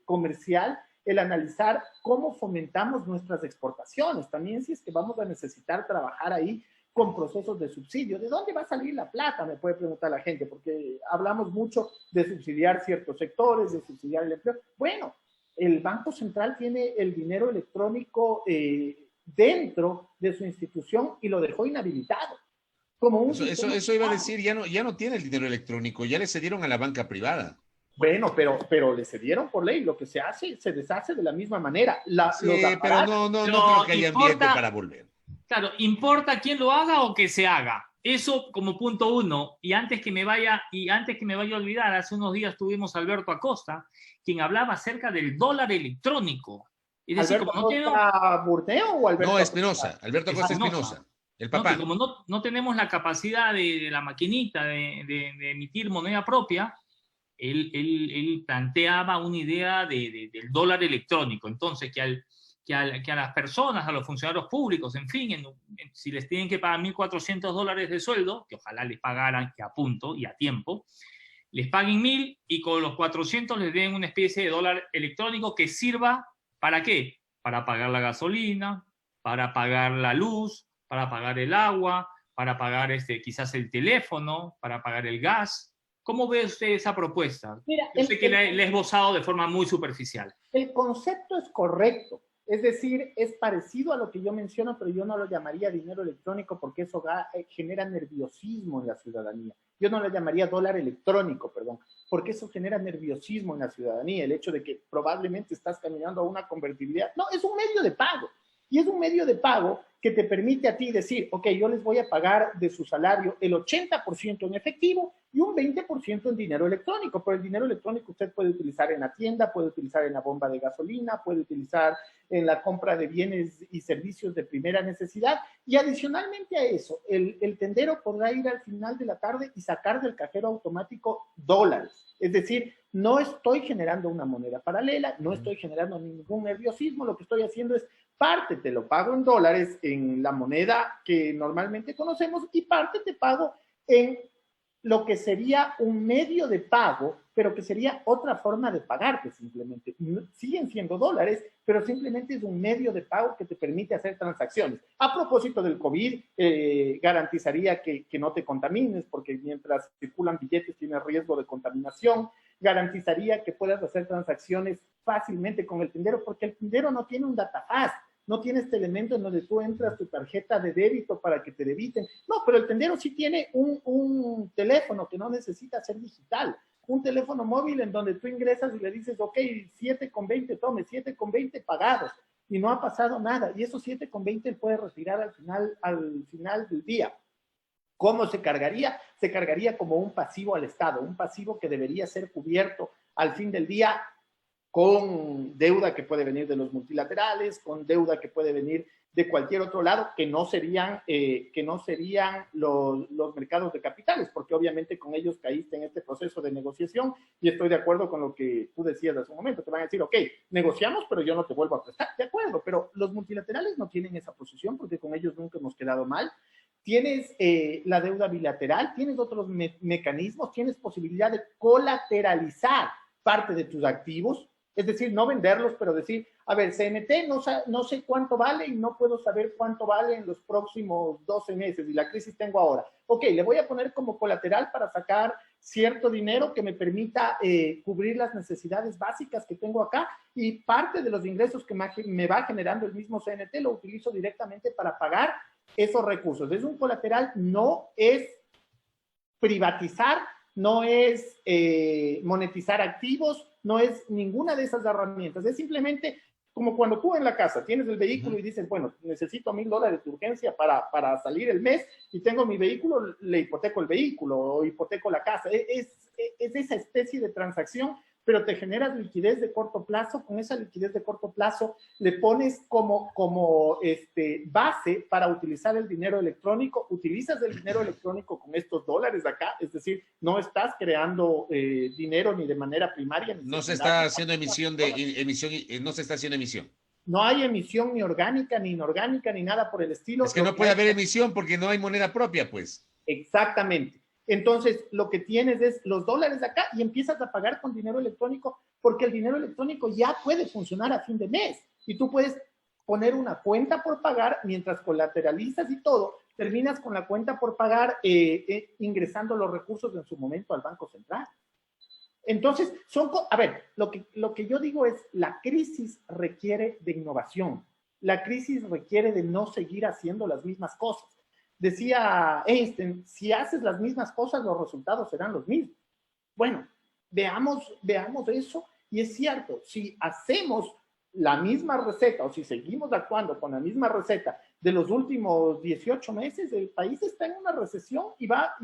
Speaker 3: comercial el analizar cómo fomentamos nuestras exportaciones. También si es que vamos a necesitar trabajar ahí con procesos de subsidio. ¿De dónde va a salir la plata? Me puede preguntar la gente, porque hablamos mucho de subsidiar ciertos sectores, de subsidiar el empleo. Bueno, el Banco Central tiene el dinero electrónico dentro de su institución y lo dejó inhabilitado.
Speaker 2: Eso iba a decir, ya no tiene el dinero electrónico, ya le cedieron a la banca privada.
Speaker 3: Bueno, pero le cedieron por ley. Lo que se hace, se deshace de la misma manera.
Speaker 2: Sí, pero no creo que haya ambiente para volver.
Speaker 1: Claro, ¿importa quién lo haga o que se haga? Eso como punto uno. Y antes que me vaya a olvidar, hace unos días tuvimos a Alberto Acosta, quien hablaba acerca del dólar electrónico. Es decir,
Speaker 3: ¿Alberto
Speaker 1: como no tenemos...
Speaker 3: Acosta Burdeo o Alberto
Speaker 2: No,
Speaker 3: Acosta?
Speaker 2: Espinosa, Alberto Acosta Espinosa, el
Speaker 1: ¿no? Que
Speaker 2: papá.
Speaker 1: como no tenemos la capacidad de la maquinita de emitir moneda propia, él planteaba una idea del dólar electrónico. Entonces, que a las personas, a los funcionarios públicos, en fin, si les tienen que pagar $1.400 de sueldo, que ojalá les pagaran que a punto y a tiempo, les paguen 1.000 y con los 400 les den una especie de dólar electrónico que sirva ¿para qué? Para pagar la gasolina, para pagar la luz, para pagar el agua, para pagar quizás el teléfono, para pagar el gas. ¿Cómo ve usted esa propuesta?
Speaker 3: Mira,
Speaker 1: Yo sé que la he esbozado de forma muy superficial.
Speaker 3: el concepto es correcto. Es decir, es parecido a lo que yo menciono, pero yo no lo llamaría dinero electrónico porque eso genera nerviosismo en la ciudadanía. Yo no lo llamaría dólar electrónico, perdón, porque eso genera nerviosismo en la ciudadanía, el hecho de que probablemente estás caminando a una convertibilidad. No, es un medio de pago. Y es un medio de pago que te permite a ti decir, ok, yo les voy a pagar de su salario el 80% en efectivo y un 20% en dinero electrónico. Pero el dinero electrónico usted puede utilizar en la tienda, puede utilizar en la bomba de gasolina, puede utilizar en la compra de bienes y servicios de primera necesidad. Y adicionalmente a eso, el tendero podrá ir al final de la tarde y sacar del cajero automático dólares. Es decir, no estoy generando una moneda paralela, no estoy generando ningún nerviosismo, lo que estoy haciendo es parte te lo pago en dólares, en la moneda que normalmente conocemos, y parte te pago en lo que sería un medio de pago, pero que sería otra forma de pagarte simplemente. Siguen siendo dólares, pero simplemente es un medio de pago que te permite hacer transacciones. A propósito del COVID, garantizaría que no te contamines, porque mientras circulan billetes tienes riesgo de contaminación. Garantizaría que puedas hacer transacciones fácilmente con el tendero, porque el tendero no tiene un database, no tiene este elemento en donde tú entras tu tarjeta de débito para que te debiten. No, pero el tendero sí tiene un teléfono que no necesita ser digital, un teléfono móvil en donde tú ingresas y le dices, ok, 7,20, tome, 7,20 pagados, y no ha pasado nada, y esos 7,20 puede retirar al final del día. ¿Cómo se cargaría? Se cargaría como un pasivo al Estado, un pasivo que debería ser cubierto al fin del día con deuda que puede venir de los multilaterales, con deuda que puede venir de cualquier otro lado, que no serían los mercados de capitales, porque obviamente con ellos caíste en este proceso de negociación, y estoy de acuerdo con lo que tú decías hace un momento. Te van a decir, ok, negociamos, pero yo no te vuelvo a prestar. De acuerdo, pero los multilaterales no tienen esa posición, porque con ellos nunca hemos quedado mal. Tienes la deuda bilateral, tienes otros mecanismos, tienes posibilidad de colateralizar parte de tus activos, es decir, no venderlos, pero decir, a ver, CNT no sé cuánto vale y no puedo saber cuánto vale en los próximos 12 meses y la crisis tengo ahora. Ok, le voy a poner como colateral para sacar cierto dinero que me permita cubrir las necesidades básicas que tengo acá, y parte de los ingresos que me va generando el mismo CNT lo utilizo directamente para pagar esos recursos. Es un colateral, no es privatizar, no es monetizar activos, no es ninguna de esas herramientas. Es simplemente como cuando tú en la casa tienes el vehículo y dices, bueno, necesito $1,000 de urgencia para salir el mes y tengo mi vehículo, le hipoteco el vehículo o hipoteco la casa. Es esa especie de transacción, pero te generas liquidez de corto plazo. Con esa liquidez de corto plazo le pones como base para utilizar el dinero electrónico. Utilizas el dinero electrónico con estos dólares acá, es decir, no estás creando dinero ni de manera primaria. Ni
Speaker 2: no se está haciendo emisión no se está haciendo emisión.
Speaker 3: No hay emisión ni orgánica, ni inorgánica, ni nada por el estilo.
Speaker 2: Es que no puede haber emisión porque no hay moneda propia, pues.
Speaker 3: Exactamente. Entonces, lo que tienes es los dólares de acá y empiezas a pagar con dinero electrónico, porque el dinero electrónico ya puede funcionar a fin de mes y tú puedes poner una cuenta por pagar mientras colateralizas y todo, terminas con la cuenta por pagar ingresando los recursos en su momento al Banco Central. Entonces, a ver, lo que yo digo es, la crisis requiere de innovación, la crisis requiere de no seguir haciendo las mismas cosas. Decía Einstein, si haces las mismas cosas, los resultados serán los mismos. Bueno, veamos eso, y es cierto, si hacemos la misma receta o si seguimos actuando con la misma receta, de los últimos 18 meses, el país está en una recesión y va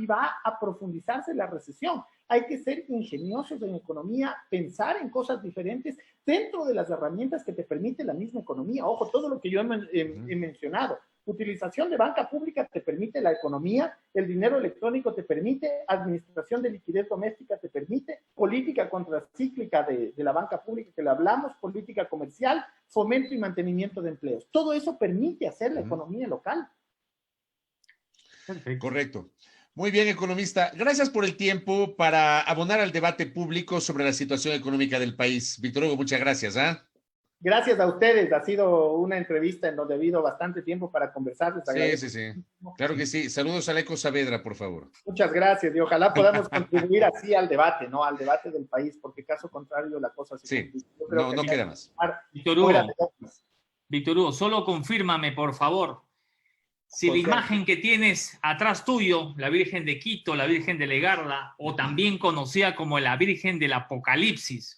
Speaker 3: a profundizarse la recesión. Hay que ser ingeniosos en economía, pensar en cosas diferentes dentro de las herramientas que te permite la misma economía. Ojo, todo lo que yo he mencionado. Utilización de banca pública te permite la economía, el dinero electrónico te permite, administración de liquidez doméstica te permite, política contracíclica de la banca pública que le hablamos, política comercial, fomento y mantenimiento de empleos. Todo eso permite hacer la economía local.
Speaker 2: Perfecto. Correcto. Muy bien, economista. Gracias por el tiempo para abonar al debate público sobre la situación económica del país. Víctor Hugo, muchas gracias.
Speaker 3: Gracias a ustedes. Ha sido una entrevista en donde ha habido bastante tiempo para conversar.
Speaker 2: Sí. Claro que sí. Saludos a Eco Saavedra, por favor.
Speaker 3: Muchas gracias y ojalá podamos contribuir así al debate, ¿no? Al debate del país, porque caso contrario la cosa se
Speaker 2: complica. No queda más.
Speaker 1: Víctor Hugo, solo confírmame, por favor, si la imagen que tienes atrás tuyo, la Virgen de Quito, la Virgen de Legarda, o también conocida como la Virgen del Apocalipsis,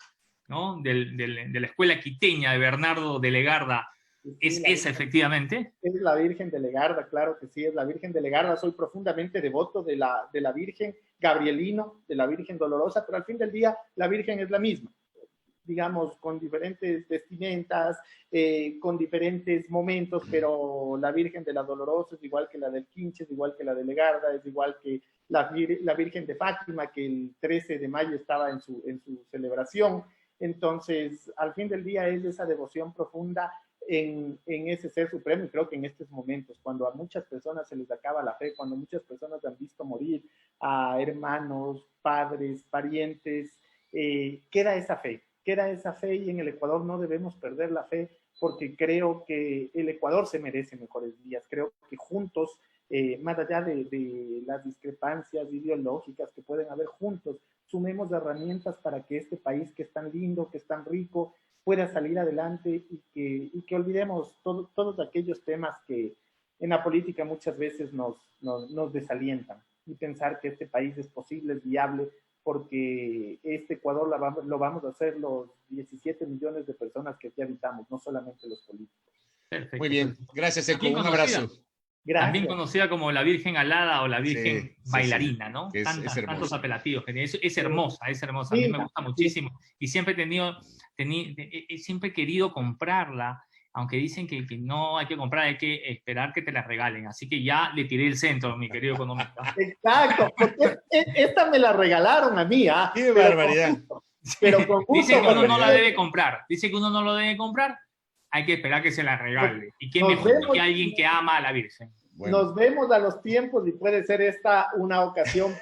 Speaker 1: ¿no? De la escuela quiteña de Bernardo de Legarda, ¿es esa efectivamente?
Speaker 3: Es la Virgen de Legarda, claro que sí, es la Virgen de Legarda. Soy profundamente devoto de la Virgen Gabrielino, de la Virgen Dolorosa, pero al fin del día la Virgen es la misma, digamos, con diferentes vestimentas, con diferentes momentos, pero la Virgen de la Dolorosa es igual que la del Quinche, es igual que la de Legarda, es igual que la Virgen de Fátima, que el 13 de mayo estaba en su celebración. Entonces, al fin del día es esa devoción profunda en ese ser supremo, y creo que en estos momentos, cuando a muchas personas se les acaba la fe, cuando muchas personas han visto morir a hermanos, padres, parientes, queda esa fe y en el Ecuador no debemos perder la fe, porque creo que el Ecuador se merece mejores días. Creo que juntos, más allá de las discrepancias ideológicas que pueden haber, juntos sumemos herramientas para que este país que es tan lindo, que es tan rico, pueda salir adelante y que olvidemos todos aquellos temas que en la política muchas veces nos desalientan, y pensar que este país es posible, es viable, porque este Ecuador lo vamos a hacer los 17 millones de personas que aquí habitamos, no solamente los políticos.
Speaker 2: Perfecto. Muy bien, gracias Eco, un abrazo.
Speaker 1: Gracias. También conocida como la Virgen Alada o la Virgen bailarina, ¿no? Tantos apelativos. Es hermosa, es hermosa. A mí me gusta muchísimo y siempre siempre he querido comprarla, aunque dicen que no hay que comprar, hay que esperar que te la regalen. Así que ya le tiré el centro, mi querido economista.
Speaker 3: Exacto, porque esta me la regalaron a mí.
Speaker 2: ¡Qué barbaridad!
Speaker 3: Pero con gusto,
Speaker 1: dice que uno no la debe comprar. Dice que uno no lo debe comprar. Hay que esperar que se la regale. ¿Y quién mejor que alguien que ama a la Virgen?
Speaker 3: Bueno. Nos vemos a los tiempos y puede ser esta una ocasión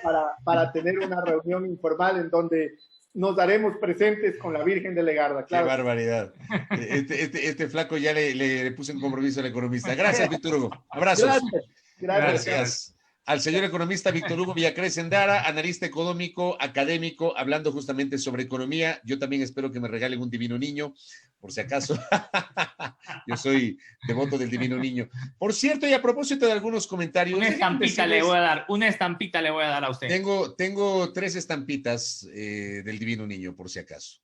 Speaker 3: para tener una reunión informal en donde nos daremos presentes con la Virgen de Legarda. Claro.
Speaker 2: Qué barbaridad. Este flaco ya le puso en compromiso al economista. Gracias, Víctor Hugo. Abrazos. Gracias. Al señor economista Víctor Hugo Villacrés Endara, analista económico, académico, hablando justamente sobre economía. Yo también espero que me regalen un divino niño, por si acaso. Yo soy devoto del divino niño. Por cierto, y a propósito de algunos comentarios.
Speaker 1: Una estampita le voy a dar a usted.
Speaker 2: Tengo 3 estampitas del divino niño, por si acaso.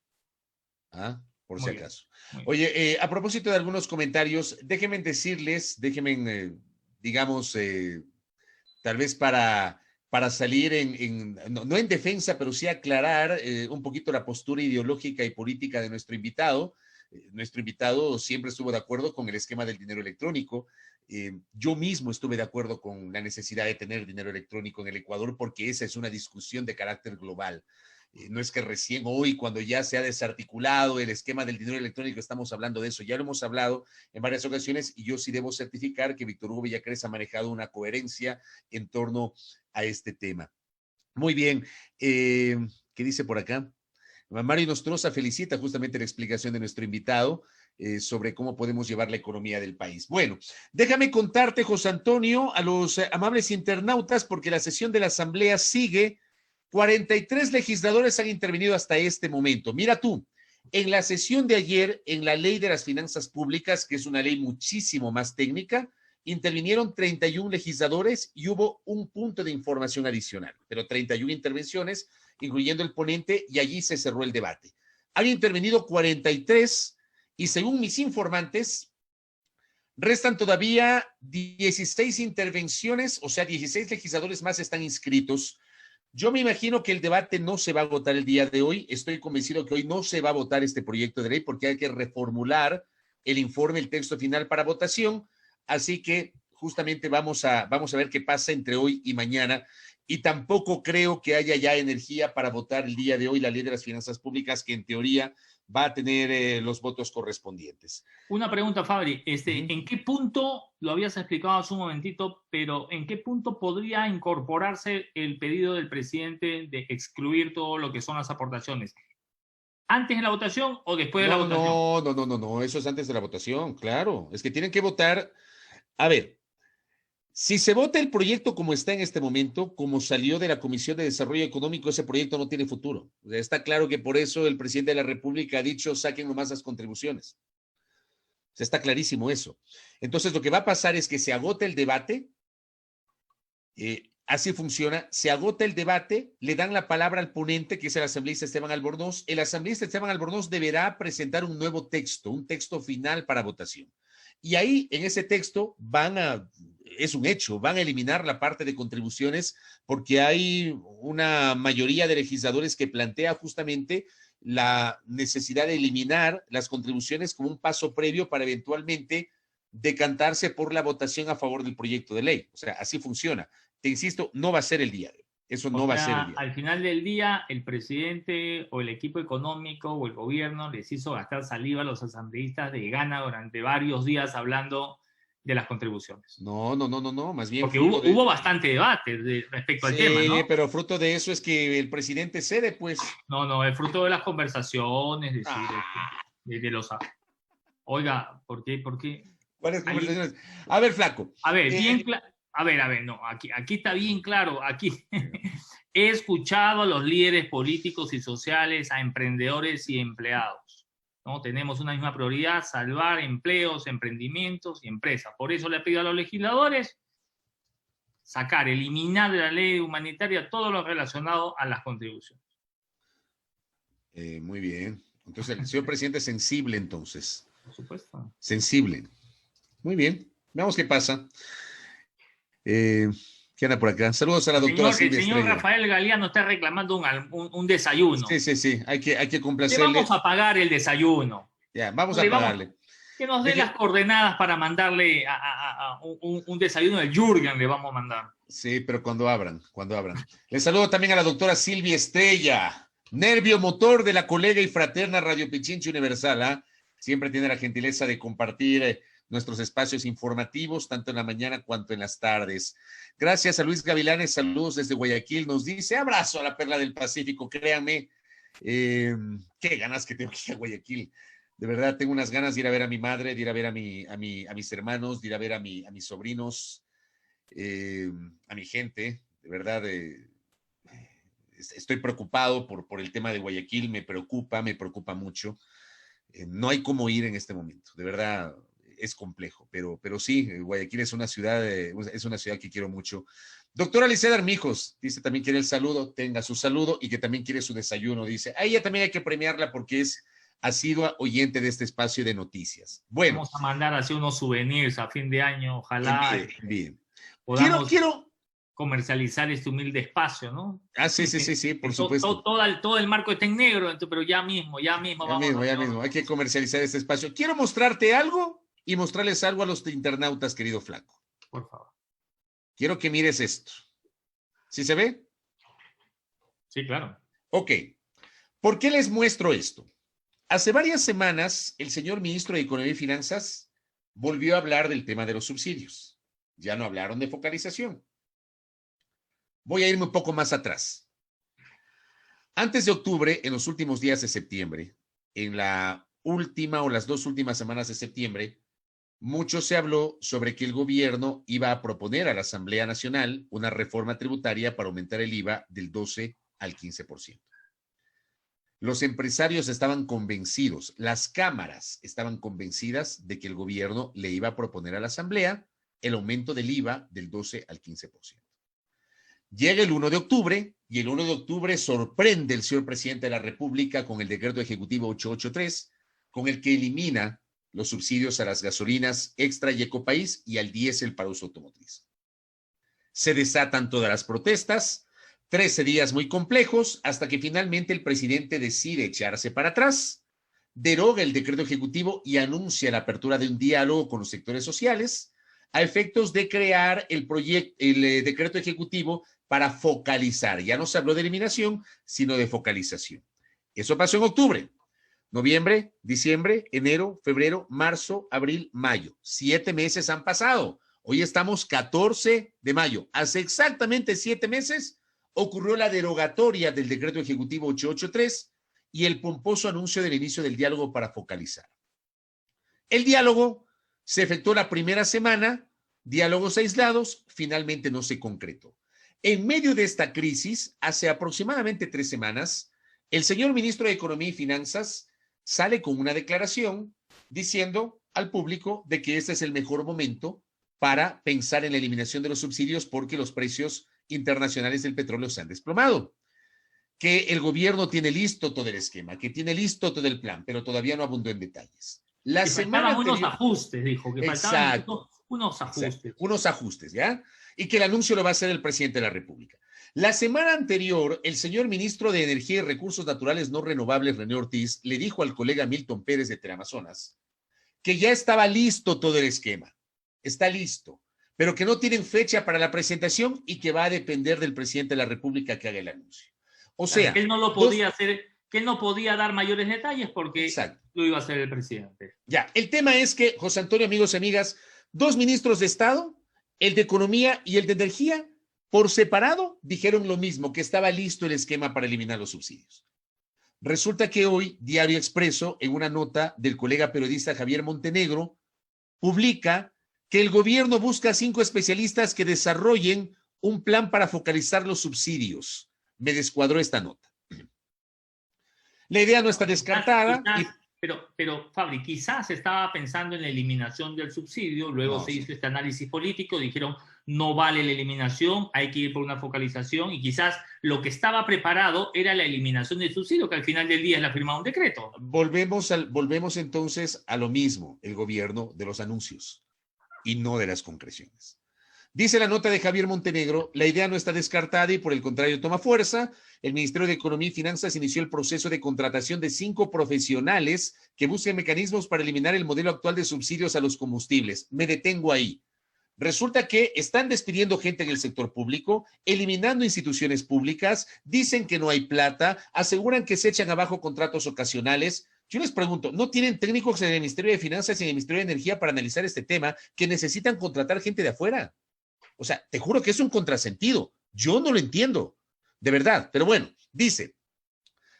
Speaker 2: Por si acaso. Oye, a propósito de algunos comentarios, déjenme decirles, digamos, tal vez para salir no en defensa, pero sí aclarar un poquito la postura ideológica y política de nuestro invitado. Nuestro invitado siempre estuvo de acuerdo con el esquema del dinero electrónico. Yo mismo estuve de acuerdo con la necesidad de tener dinero electrónico en el Ecuador, porque esa es una discusión de carácter global. No es que recién hoy, cuando ya se ha desarticulado el esquema del dinero electrónico, estamos hablando de eso. Ya lo hemos hablado en varias ocasiones y yo sí debo certificar que Víctor Hugo Villacrés ha manejado una coherencia en torno a este tema. Muy bien. ¿Qué dice por acá? Mario Nostroza felicita justamente la explicación de nuestro invitado sobre cómo podemos llevar la economía del país. Bueno, déjame contarte, José Antonio, a los amables internautas, porque la sesión de la Asamblea sigue. 43 legisladores han intervenido hasta este momento. Mira tú, en la sesión de ayer, en la Ley de las Finanzas Públicas, que es una ley muchísimo más técnica, intervinieron 31 legisladores y hubo un punto de información adicional, pero 31 intervenciones, incluyendo el ponente, y allí se cerró el debate. Han intervenido 43 y según mis informantes, Restan todavía 16 intervenciones, o sea, 16 legisladores más están inscritos. Yo me imagino que el debate no se va a votar el día de hoy. Estoy convencido que hoy no se va a votar este proyecto de ley porque hay que reformular el informe, el texto final para votación. Así que justamente vamos a ver qué pasa entre hoy y mañana. Y tampoco creo que haya ya energía para votar el día de hoy la ley de las finanzas públicas, que en teoría va a tener los votos correspondientes.
Speaker 1: Una pregunta, Fabri. ¿En qué punto, lo habías explicado hace un momentito, pero en qué punto podría incorporarse el pedido del presidente de excluir todo lo que son las aportaciones? ¿Antes de la votación o después de la votación?
Speaker 2: No, eso es antes de la votación, claro. Es que tienen que votar. A ver, si se vota el proyecto como está en este momento, como salió de la Comisión de Desarrollo Económico, ese proyecto no tiene futuro. O sea, está claro que por eso el presidente de la República ha dicho, saquen nomás las contribuciones. O sea, está clarísimo eso. Entonces, lo que va a pasar es que se agota el debate, así funciona, se agota el debate, le dan la palabra al ponente, que es el asambleísta Esteban Albornoz. El asambleísta Esteban Albornoz deberá presentar un nuevo texto, un texto final para votación. Y ahí, en ese texto, es un hecho, van a eliminar la parte de contribuciones porque hay una mayoría de legisladores que plantea justamente la necesidad de eliminar las contribuciones como un paso previo para eventualmente decantarse por la votación a favor del proyecto de ley. O sea, así funciona. Te insisto, no va a ser el día de hoy. Eso no va a ser el día.
Speaker 1: Al final del día, el presidente o el equipo económico o el gobierno les hizo gastar saliva a los asambleístas de gana durante varios días hablando de las contribuciones.
Speaker 2: No, más bien.
Speaker 1: Porque hubo bastante debate respecto al tema, ¿no?
Speaker 2: Sí, pero fruto de eso es que el presidente cede, pues.
Speaker 1: No, el fruto de las conversaciones, de los... Oiga, ¿por qué?
Speaker 2: ¿Cuáles conversaciones? A ver, flaco.
Speaker 1: A ver, no, aquí está bien claro, aquí he escuchado a los líderes políticos y sociales, a emprendedores y empleados, ¿no? Tenemos una misma prioridad, salvar empleos, emprendimientos y empresas. Por eso le pido a los legisladores eliminar de la ley humanitaria todo lo relacionado a las contribuciones.
Speaker 2: Muy bien. Entonces, el señor presidente es sensible, entonces.
Speaker 1: Por supuesto.
Speaker 2: Sensible. Muy bien. Veamos qué pasa. ¿Qué anda por acá? Saludos a la doctora Silvia Estrella.
Speaker 1: El señor Rafael Galeano está reclamando un desayuno.
Speaker 2: Sí. Hay que complacerle.
Speaker 1: Le vamos a pagar el desayuno.
Speaker 2: Ya, vamos a pagarle.
Speaker 1: Que nos dé las coordenadas para mandarle un desayuno del Jürgen, le vamos a mandar.
Speaker 2: Sí, pero cuando abran. Le saludo también a la doctora Silvia Estrella, nervio motor de la colega y fraterna Radio Pichincha Universal. ¿Ah? Siempre tiene la gentileza de compartir nuestros espacios informativos, tanto en la mañana cuanto en las tardes. Gracias a Luis Gavilanes, saludos desde Guayaquil. Nos dice, abrazo a la perla del Pacífico, créanme, qué ganas que tengo que ir a Guayaquil. De verdad, tengo unas ganas de ir a ver a mi madre, de ir a ver a mis hermanos, de ir a ver a mis sobrinos, a mi gente. De verdad, estoy preocupado por el tema de Guayaquil, me preocupa mucho. No hay cómo ir en este momento, de verdad es complejo, pero sí, Guayaquil es una ciudad que quiero mucho. Doctora Liceda Armijos, dice también quiere el saludo, tenga su saludo y que también quiere su desayuno, dice. A ella también hay que premiarla porque es asidua oyente de este espacio de noticias. Bueno.
Speaker 1: Vamos a mandar así unos souvenirs a fin de año, ojalá.
Speaker 2: Bien.
Speaker 1: Podamos comercializar este humilde espacio, ¿no?
Speaker 2: Sí, por supuesto.
Speaker 1: Todo el marco está en negro, pero ya mismo.
Speaker 2: Ya mismo, hay que comercializar este espacio. Quiero mostrarte algo y mostrarles algo a los internautas, querido flaco.
Speaker 1: Por favor.
Speaker 2: Quiero que mires esto. ¿Sí se ve?
Speaker 1: Sí, claro.
Speaker 2: Ok. ¿Por qué les muestro esto? Hace varias semanas, el señor ministro de Economía y Finanzas volvió a hablar del tema de los subsidios. Ya no hablaron de focalización. Voy a irme un poco más atrás. Antes de octubre, en los últimos días de septiembre, en la última o las 2 últimas semanas de septiembre, mucho se habló sobre que el gobierno iba a proponer a la Asamblea Nacional una reforma tributaria para aumentar el IVA del 12 al 15%. Los empresarios estaban convencidos, las cámaras estaban convencidas de que el gobierno le iba a proponer a la Asamblea el aumento del IVA del 12 al 15%. Llega el 1 de octubre y el 1 de octubre sorprende el señor presidente de la República con el decreto ejecutivo 883, con el que elimina los subsidios a las gasolinas extra y ecopaís y al diésel para uso automotriz. Se desatan todas las protestas, 13 días muy complejos, hasta que finalmente el presidente decide echarse para atrás, deroga el decreto ejecutivo y anuncia la apertura de un diálogo con los sectores sociales a efectos de crear el decreto ejecutivo para focalizar. Ya no se habló de eliminación, sino de focalización. Eso pasó en octubre. Noviembre, diciembre, enero, febrero, marzo, abril, mayo. 7 meses han pasado. Hoy estamos 14 de mayo. Hace exactamente 7 meses ocurrió la derogatoria del decreto ejecutivo 883 y el pomposo anuncio del inicio del diálogo para focalizar. El diálogo se efectuó la primera semana, diálogos aislados, finalmente no se concretó. En medio de esta crisis, hace aproximadamente 3 semanas, el señor ministro de Economía y Finanzas sale con una declaración diciendo al público de que este es el mejor momento para pensar en la eliminación de los subsidios porque los precios internacionales del petróleo se han desplomado, que el gobierno tiene listo todo el esquema, que tiene listo todo el plan, pero todavía no abundó en detalles.
Speaker 1: La semana anterior, unos ajustes, dijo, que faltaban unos ajustes.
Speaker 2: Exacto, unos ajustes, ¿ya? Y que el anuncio lo va a hacer el presidente de la República. La semana anterior, el señor ministro de Energía y Recursos Naturales No Renovables, René Ortiz, le dijo al colega Milton Pérez de Teleamazonas que ya estaba listo todo el esquema. Está listo, pero que no tienen fecha para la presentación y que va a depender del presidente de la República que haga el anuncio. O sea,
Speaker 1: que él no lo podía hacer, que él no podía dar mayores detalles porque lo iba a hacer el presidente.
Speaker 2: Ya, el tema es que, José Antonio, amigos y amigas, 2 ministros de Estado, el de Economía y el de Energía, por separado, dijeron lo mismo, que estaba listo el esquema para eliminar los subsidios. Resulta que hoy, Diario Expreso, en una nota del colega periodista Javier Montenegro, publica que el gobierno busca 5 especialistas que desarrollen un plan para focalizar los subsidios. Me descuadró esta nota. La idea no está descartada.
Speaker 1: Pero Fabri, quizás estaba pensando en la eliminación del subsidio, luego se hizo este análisis político, dijeron no vale la eliminación, hay que ir por una focalización, y quizás lo que estaba preparado era la eliminación del subsidio, que al final del día es la firma de un decreto.
Speaker 2: Volvemos entonces a lo mismo, el gobierno de los anuncios y no de las concreciones. Dice la nota de Javier Montenegro, la idea no está descartada y por el contrario toma fuerza. El Ministerio de Economía y Finanzas inició el proceso de contratación de 5 profesionales que busquen mecanismos para eliminar el modelo actual de subsidios a los combustibles. Me detengo ahí. Resulta que están despidiendo gente en el sector público, eliminando instituciones públicas, dicen que no hay plata, aseguran que se echan abajo contratos ocasionales. Yo les pregunto, ¿no tienen técnicos en el Ministerio de Finanzas y en el Ministerio de Energía para analizar este tema que necesitan contratar gente de afuera? O sea, te juro que es un contrasentido. Yo no lo entiendo, de verdad. Pero bueno, dice,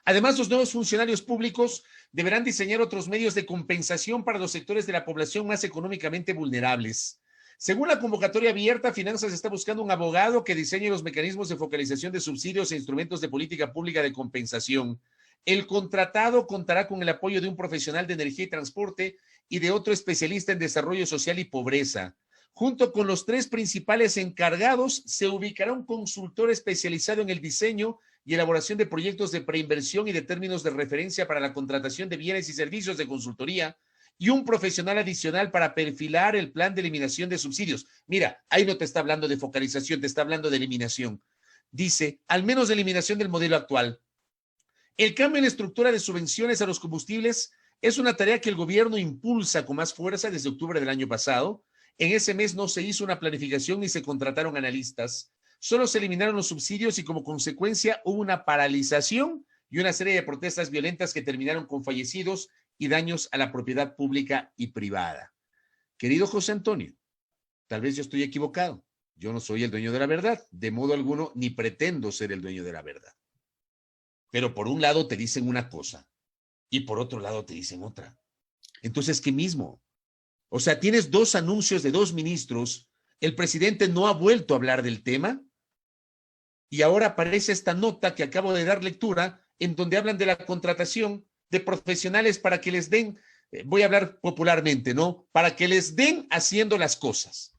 Speaker 2: además los nuevos funcionarios públicos deberán diseñar otros medios de compensación para los sectores de la población más económicamente vulnerables. Según la convocatoria abierta, Finanzas está buscando un abogado que diseñe los mecanismos de focalización de subsidios e instrumentos de política pública de compensación. El contratado contará con el apoyo de un profesional de energía y transporte y de otro especialista en desarrollo social y pobreza. Junto con los 3 principales encargados, se ubicará un consultor especializado en el diseño y elaboración de proyectos de preinversión y de términos de referencia para la contratación de bienes y servicios de consultoría y un profesional adicional para perfilar el plan de eliminación de subsidios. Mira, ahí no te está hablando de focalización, te está hablando de eliminación. Dice, al menos de eliminación del modelo actual. El cambio en la estructura de subvenciones a los combustibles es una tarea que el gobierno impulsa con más fuerza desde octubre del año pasado. En ese mes no se hizo una planificación ni se contrataron analistas. Solo se eliminaron los subsidios y como consecuencia hubo una paralización y una serie de protestas violentas que terminaron con fallecidos y daños a la propiedad pública y privada. Querido José Antonio, tal vez yo estoy equivocado. Yo no soy el dueño de la verdad, de modo alguno, ni pretendo ser el dueño de la verdad. Pero por un lado te dicen una cosa y por otro lado te dicen otra. Entonces, ¿qué mismo? O sea, tienes 2 anuncios de 2 ministros, el presidente no ha vuelto a hablar del tema y ahora aparece esta nota que acabo de dar lectura en donde hablan de la contratación de profesionales para que les den, voy a hablar popularmente, ¿no? Para que les den haciendo las cosas.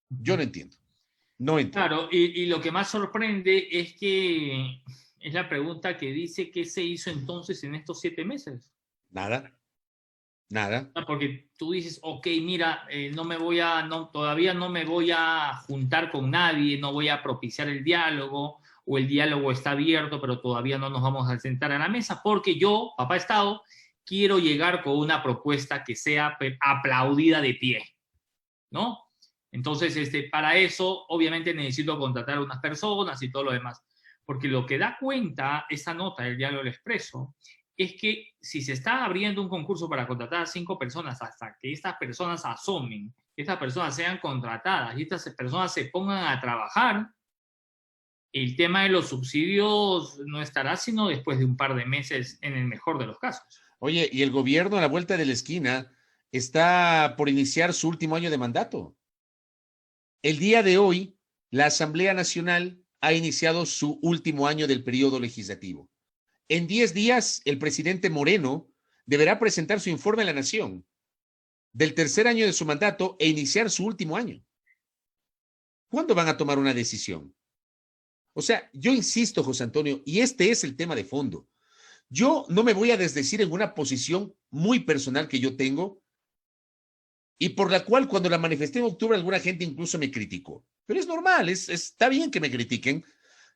Speaker 2: Yo no entiendo. No entiendo.
Speaker 1: Claro, y lo que más sorprende es que es la pregunta que dice, ¿qué se hizo entonces en estos 7 meses?
Speaker 2: Nada. Nada.
Speaker 1: Porque tú dices, ok, mira, todavía no me voy a juntar con nadie, no voy a propiciar el diálogo, o el diálogo está abierto, pero todavía no nos vamos a sentar a la mesa, porque yo, papá Estado, quiero llegar con una propuesta que sea aplaudida de pie, ¿no? Entonces, para eso, obviamente necesito contratar a unas personas y todo lo demás, porque lo que da cuenta esta nota del Diario del Expreso es que si se está abriendo un concurso para contratar a 5 personas hasta que estas personas asomen, que estas personas sean contratadas y estas personas se pongan a trabajar, el tema de los subsidios no estará sino después de un par de meses en el mejor de los casos.
Speaker 2: Oye, y el gobierno a la vuelta de la esquina está por iniciar su último año de mandato. El día de hoy, la Asamblea Nacional ha iniciado su último año del periodo legislativo. En 10 días, el presidente Moreno deberá presentar su informe a la Nación del tercer año de su mandato e iniciar su último año. ¿Cuándo van a tomar una decisión? O sea, yo insisto, José Antonio, y este es el tema de fondo. Yo no me voy a desdecir en una posición muy personal que yo tengo y por la cual cuando la manifesté en octubre alguna gente incluso me criticó. Pero es normal, está bien que me critiquen.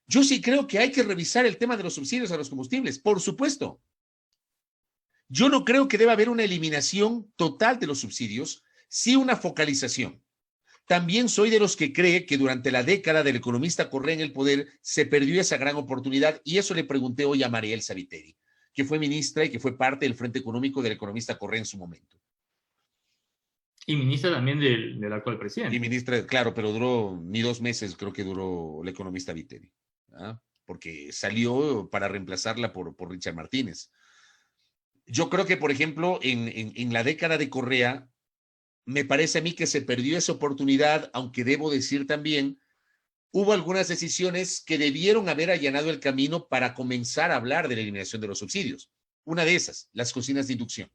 Speaker 2: Yo sí creo que hay que revisar el tema de los subsidios a los combustibles, por supuesto. Yo no creo que deba haber una eliminación total de los subsidios, sí una focalización. También soy de los que cree que durante la década del economista Correa en el poder se perdió esa gran oportunidad y eso le pregunté hoy a Mariel Saviteri, que fue ministra y que fue parte del Frente Económico del economista Correa en su momento.
Speaker 1: Y ministra también del actual presidente.
Speaker 2: Y ministra, claro, pero duró ni 2 meses, creo que duró el economista Viteri, ¿ah? Porque salió para reemplazarla por Richard Martínez. Yo creo que, por ejemplo, en la década de Correa, me parece a mí que se perdió esa oportunidad, aunque debo decir también, hubo algunas decisiones que debieron haber allanado el camino para comenzar a hablar de la eliminación de los subsidios. Una de esas, las cocinas de inducción.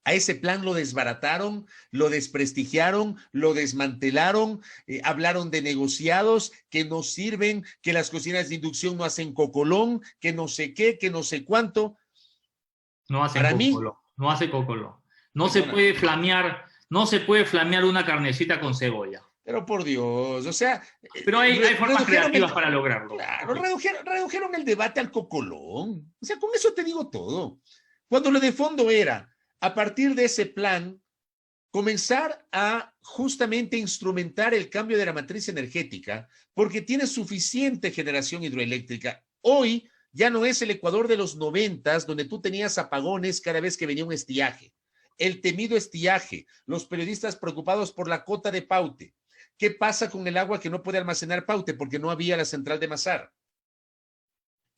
Speaker 2: A ese plan lo desbarataron, lo desprestigiaron, lo desmantelaron, hablaron de negociados que no sirven, que las cocinas de inducción no hacen cocolón, que no sé qué, que no sé cuánto.
Speaker 1: No hace cocolón, no hace cocolón. No se puede flamear, una carnecita con cebolla.
Speaker 2: Pero por Dios, o sea...
Speaker 1: Pero hay formas creativas para lograrlo.
Speaker 2: Claro, redujeron el debate al cocolón. O sea, con eso te digo todo. Cuando lo de fondo era, a partir de ese plan, comenzar a justamente instrumentar el cambio de la matriz energética, porque tiene suficiente generación hidroeléctrica. Hoy ya no es el Ecuador de los 90, donde tú tenías apagones cada vez que venía un estiaje. El temido estiaje, los periodistas preocupados por la cota de Paute. ¿Qué pasa con el agua que no puede almacenar Paute? Porque no había la central de Mazar.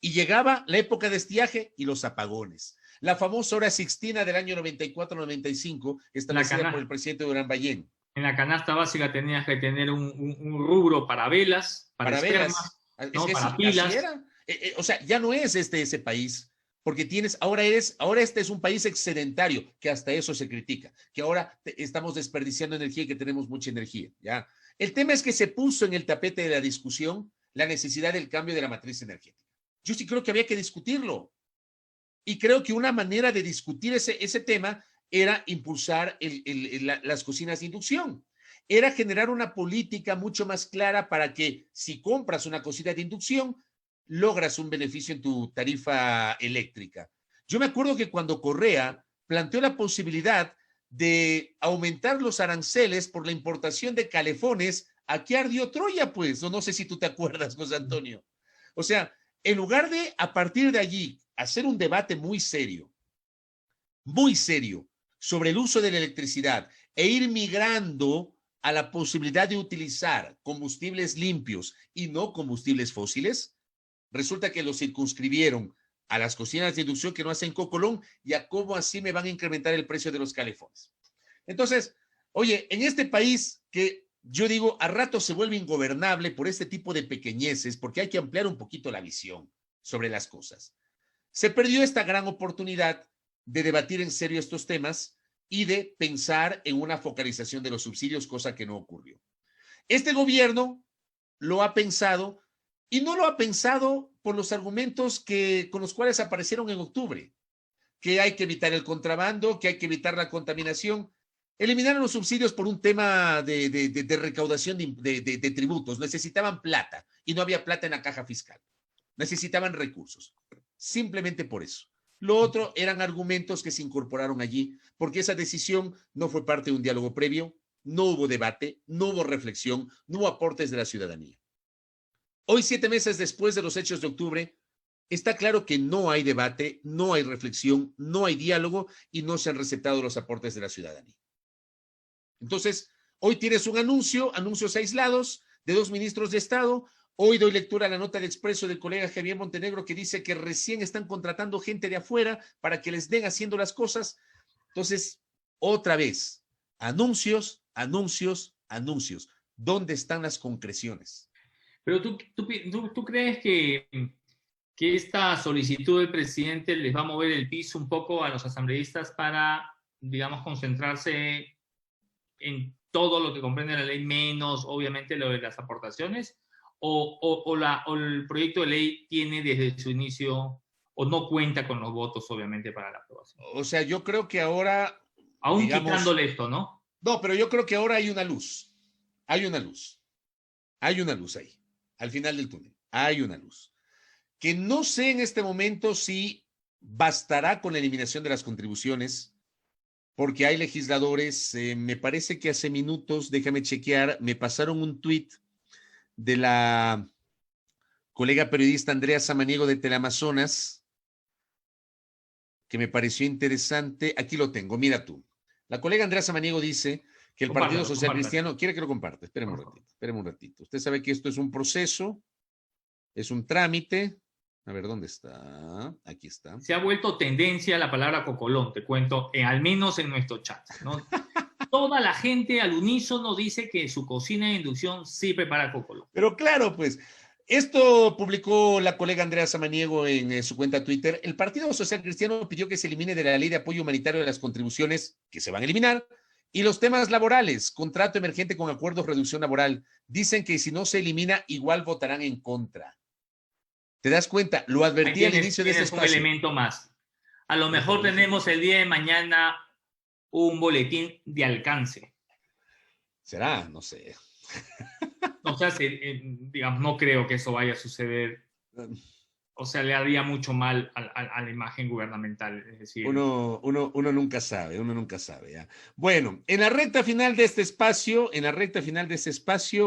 Speaker 2: Y llegaba la época de estiaje y los apagones. La famosa hora sixtina del año 94-95, establecida por el presidente Durán Ballén.
Speaker 1: En la canasta básica tenías que tener un rubro para velas, para espermas, ¿no? Para pilas.
Speaker 2: O sea, ya no es ese país, porque ahora este es un país excedentario, que hasta eso se critica, que ahora estamos desperdiciando energía y que tenemos mucha energía, ¿ya? El tema es que se puso en el tapete de la discusión la necesidad del cambio de la matriz energética. Yo sí creo que había que discutirlo. Y creo que una manera de discutir ese tema era impulsar las cocinas de inducción. Era generar una política mucho más clara para que si compras una cocina de inducción, logras un beneficio en tu tarifa eléctrica. Yo me acuerdo que cuando Correa planteó la posibilidad de aumentar los aranceles por la importación de calefones, aquí ardió Troya, pues. No sé si tú te acuerdas, José Antonio. O sea, en lugar de, a partir de allí, hacer un debate muy serio, sobre el uso de la electricidad e ir migrando a la posibilidad de utilizar combustibles limpios y no combustibles fósiles, resulta que lo circunscribieron a las cocinas de inducción que no hacen cocolón y a cómo así me van a incrementar el precio de los calefones. Entonces, oye, en este país que yo digo a rato se vuelve ingobernable por este tipo de pequeñeces, porque hay que ampliar un poquito la visión sobre las cosas. Se perdió esta gran oportunidad de debatir en serio estos temas y de pensar en una focalización de los subsidios, cosa que no ocurrió. Este gobierno lo ha pensado y no lo ha pensado por los argumentos con los cuales aparecieron en octubre. que hay que evitar el contrabando, que hay que evitar la contaminación. Eliminaron los subsidios por un tema de recaudación de tributos. Necesitaban plata y no había plata en la caja fiscal. Necesitaban recursos. Simplemente por eso. Lo otro eran argumentos que se incorporaron allí, porque esa decisión no fue parte de un diálogo previo, no hubo debate, no hubo reflexión, no hubo aportes de la ciudadanía. Hoy, 7 meses después de los hechos de octubre, está claro que no hay debate, no hay reflexión, no hay diálogo y no se han receptado los aportes de la ciudadanía. Entonces, hoy tienes un anuncio, anuncios aislados de 2 ministros de Estado. Hoy doy lectura a la nota de Expreso del colega Javier Montenegro que dice que recién están contratando gente de afuera para que les den haciendo las cosas. Entonces, otra vez, anuncios, anuncios, anuncios. ¿Dónde están las concreciones?
Speaker 1: Pero tú crees que esta solicitud del presidente les va a mover el piso un poco a los asambleístas para, digamos, concentrarse en todo lo que comprende la ley, menos, obviamente, lo de las aportaciones? ¿O el proyecto de ley tiene desde su inicio, o no cuenta con los votos, obviamente, para la aprobación?
Speaker 2: O sea, yo creo que ahora...
Speaker 1: Aún quitándole esto, ¿no?
Speaker 2: No, pero yo creo que ahora hay una luz. Hay una luz. Hay una luz ahí. Al final del túnel. Hay una luz. Que no sé en este momento si bastará con la eliminación de las contribuciones, porque hay legisladores, me parece que hace minutos, déjame chequear, me pasaron un tuit de la colega periodista Andrea Samaniego de Teleamazonas, que me pareció interesante. Aquí lo tengo, mira tú. La colega Andrea Samaniego dice que el Partido Social Cristiano, quiere que lo comparte, espéreme un ratito. Usted sabe que esto es un proceso, es un trámite. A ver, ¿dónde está? Aquí está.
Speaker 1: Se ha vuelto tendencia la palabra cocolón, te cuento, al menos en nuestro chat, ¿no? Toda la gente al unísono dice que su cocina de inducción sí prepara cocolón.
Speaker 2: Pero claro, pues, esto publicó la colega Andrea Samaniego en su cuenta Twitter. El Partido Social Cristiano pidió que se elimine de la ley de apoyo humanitario de las contribuciones, que se van a eliminar, y los temas laborales, contrato emergente con acuerdos de reducción laboral. Dicen que si no se elimina, igual votarán en contra. ¿Te das cuenta? Lo advertí al inicio de este espacio.
Speaker 1: Un elemento más. A lo mejor tenemos el día de mañana un boletín de alcance.
Speaker 2: ¿Será? No sé.
Speaker 1: O sea, digamos, no creo que eso vaya a suceder. O sea, le haría mucho mal a la imagen gubernamental. Es decir,
Speaker 2: uno nunca sabe, ¿ya? Bueno, en la recta final de este espacio,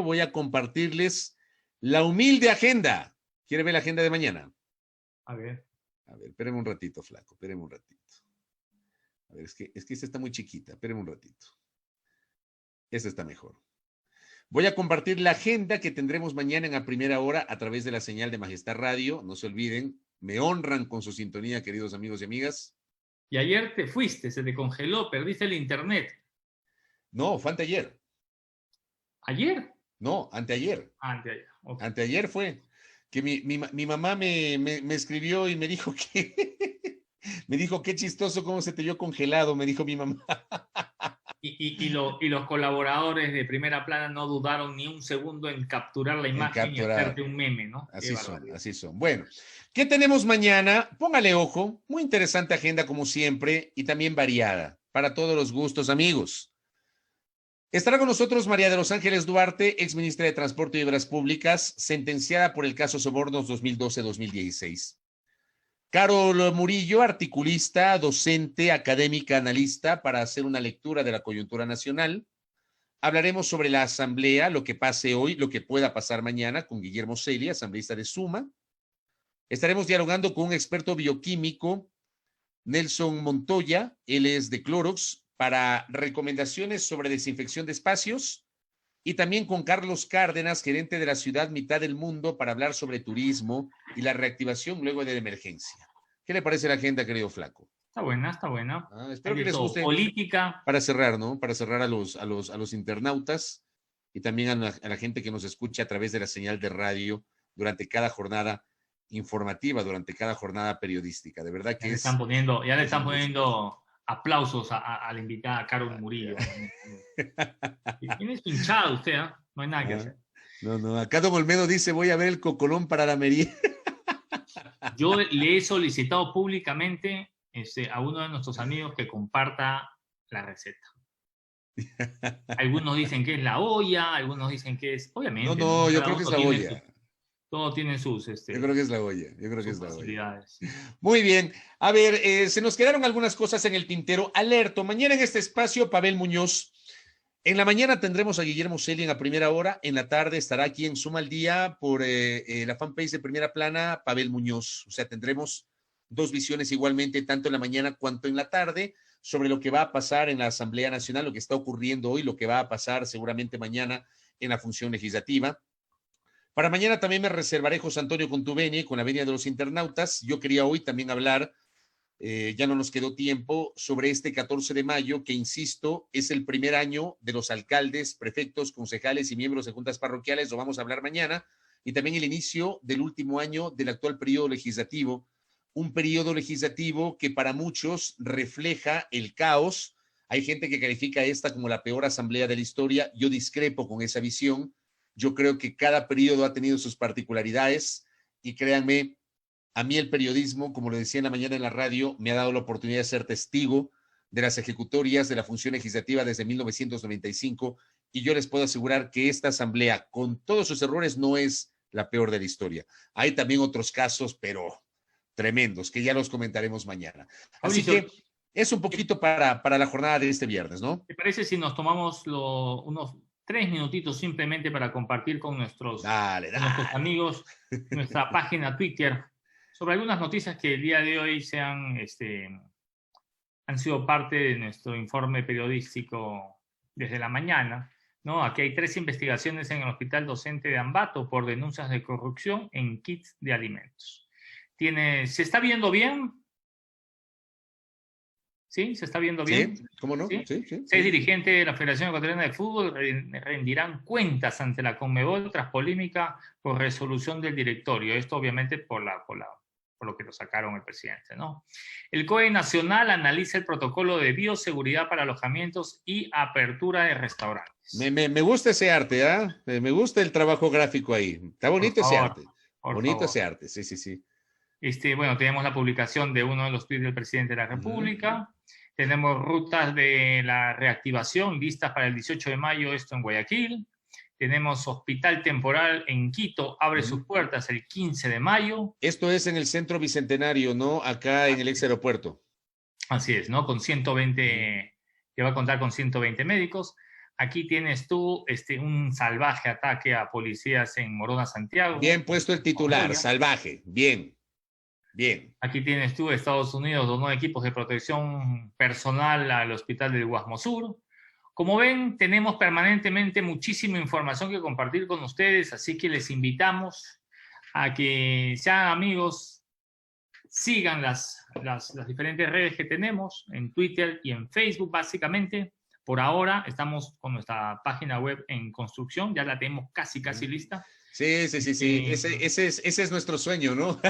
Speaker 2: voy a compartirles la humilde agenda. ¿Quiere ver la agenda de mañana?
Speaker 1: A ver,
Speaker 2: espéreme un ratito, flaco, espéreme un ratito. A ver, es que esta está muy chiquita, espéreme un ratito. Esta está mejor. Voy a compartir la agenda que tendremos mañana en la primera hora a través de la señal de Majestad Radio. No se olviden, me honran con su sintonía, queridos amigos y amigas.
Speaker 1: Y ayer te fuiste, se te congeló, perdiste el internet.
Speaker 2: No, fue anteayer.
Speaker 1: ¿Ayer?
Speaker 2: No, anteayer.
Speaker 1: Anteayer, okay.
Speaker 2: Anteayer fue. Que mi mamá me escribió y me dijo me dijo, qué chistoso cómo se te vio congelado, me dijo mi mamá.
Speaker 1: Y los colaboradores de Primera Plana no dudaron ni un segundo en capturar la imagen y hacerte un meme, ¿no?
Speaker 2: Así son. Bueno, ¿qué tenemos mañana? Póngale ojo, muy interesante agenda como siempre y también variada, para todos los gustos, amigos. Estará con nosotros María de los Ángeles Duarte, exministra de Transporte y Obras Públicas, sentenciada por el caso Sobornos 2012-2016. Carol Murillo, articulista, docente, académica, analista, para hacer una lectura de la coyuntura nacional. Hablaremos sobre la asamblea, lo que pase hoy, lo que pueda pasar mañana, con Guillermo Celia, asambleísta de Suma. Estaremos dialogando con un experto bioquímico, Nelson Montoya, él es de Clorox, para recomendaciones sobre desinfección de espacios, y también con Carlos Cárdenas, gerente de la ciudad Mitad del Mundo, para hablar sobre turismo y la reactivación luego de la emergencia. ¿Qué le parece la agenda, querido flaco?
Speaker 1: Está buena.
Speaker 2: Espero que les guste.
Speaker 1: Política.
Speaker 2: Para cerrar, ¿no? Para cerrar a los internautas y también a la gente que nos escucha a través de la señal de radio durante cada jornada informativa, durante cada jornada periodística. De verdad que
Speaker 1: ya le están poniendo aplausos a la invitada Carol Murillo. Tienes pinchado usted, ¿eh? No hay nada que hacer.
Speaker 2: No. Acá Don Olmedo dice, voy a ver el cocolón para la merienda.
Speaker 1: Yo le he solicitado públicamente a uno de nuestros amigos que comparta la receta. Algunos dicen que es la olla, algunos dicen que es, obviamente,
Speaker 2: No, yo
Speaker 1: cada
Speaker 2: creo que es
Speaker 1: uno
Speaker 2: la
Speaker 1: tiene
Speaker 2: olla.
Speaker 1: todo tiene sus,
Speaker 2: Yo creo que es la olla. Yo creo que
Speaker 1: sus
Speaker 2: es la olla.
Speaker 1: facilidades.
Speaker 2: Muy bien. A ver, se nos quedaron algunas cosas en el tintero. Alerto, mañana en este espacio, Pavel Muñoz. En la mañana tendremos a Guillermo Celien a primera hora. En la tarde estará aquí en Suma al Día por la fanpage de Primera Plana, Pavel Muñoz. O sea, tendremos dos visiones igualmente, tanto en la mañana cuanto en la tarde, sobre lo que va a pasar en la Asamblea Nacional, lo que está ocurriendo hoy, lo que va a pasar seguramente mañana en la función legislativa. Para mañana también me reservaré José Antonio Contubeni con la venia de los internautas. Yo quería hoy también hablar, ya no nos quedó tiempo, sobre este 14 de mayo, que insisto, es el primer año de los alcaldes, prefectos, concejales y miembros de juntas parroquiales, lo vamos a hablar mañana, y también el inicio del último año del actual periodo legislativo, un periodo legislativo que para muchos refleja el caos. Hay gente que califica esta como la peor asamblea de la historia. Yo discrepo con esa visión. Yo creo que cada periodo ha tenido sus particularidades y créanme, a mí el periodismo, como lo decía en la mañana en la radio, me ha dado la oportunidad de ser testigo de las ejecutorias de la función legislativa desde 1995 y yo les puedo asegurar que esta asamblea, con todos sus errores, no es la peor de la historia. Hay también otros casos, pero tremendos, que ya los comentaremos mañana. Así
Speaker 1: Mauricio,
Speaker 2: que es un poquito para la jornada de este viernes, ¿no?
Speaker 1: ¿te parece si nos tomamos unos 3 minutitos simplemente para compartir con nuestros amigos nuestra página Twitter sobre algunas noticias que el día de hoy han sido parte de nuestro informe periodístico desde la mañana? ¿No? Aquí hay 3 investigaciones en el Hospital Docente de Ambato por denuncias de corrupción en kits de alimentos. ¿Se está viendo bien? ¿Sí? ¿Se está viendo bien?
Speaker 2: Sí, ¿cómo no?
Speaker 1: ¿Sí?
Speaker 2: Sí.
Speaker 1: 6 dirigentes de la Federación Ecuatoriana de Fútbol rendirán cuentas ante la Conmebol tras polémica por resolución del directorio. Esto obviamente por lo que lo sacaron el presidente, ¿no? El COE Nacional analiza el protocolo de bioseguridad para alojamientos y apertura de restaurantes.
Speaker 2: Me gusta ese arte, ¿ah? Me gusta el trabajo gráfico ahí. Está bonito ese arte. Bonito ese arte, sí.
Speaker 1: Bueno, tenemos la publicación de uno de los tweets del presidente de la República. Tenemos rutas de la reactivación listas para el 18 de mayo, esto en Guayaquil. Tenemos hospital temporal en Quito, abre sus puertas el 15 de mayo.
Speaker 2: Esto es en el Centro Bicentenario, ¿no? Acá en el ex aeropuerto.
Speaker 1: Así es, ¿no? Con 120, que va a contar con 120 médicos. Aquí tienes tú un salvaje ataque a policías en Morona, Santiago.
Speaker 2: Bien puesto el titular, salvaje, bien.
Speaker 1: Aquí tienes tú, Estados Unidos donó equipos de protección personal al hospital del Guasmo Sur. Como ven, tenemos permanentemente muchísima información que compartir con ustedes, así que les invitamos a que sean amigos, sigan las diferentes redes que tenemos, en Twitter y en Facebook básicamente. Por ahora estamos con nuestra página web en construcción, ya la tenemos casi lista.
Speaker 2: Sí. Ese es nuestro sueño, ¿no?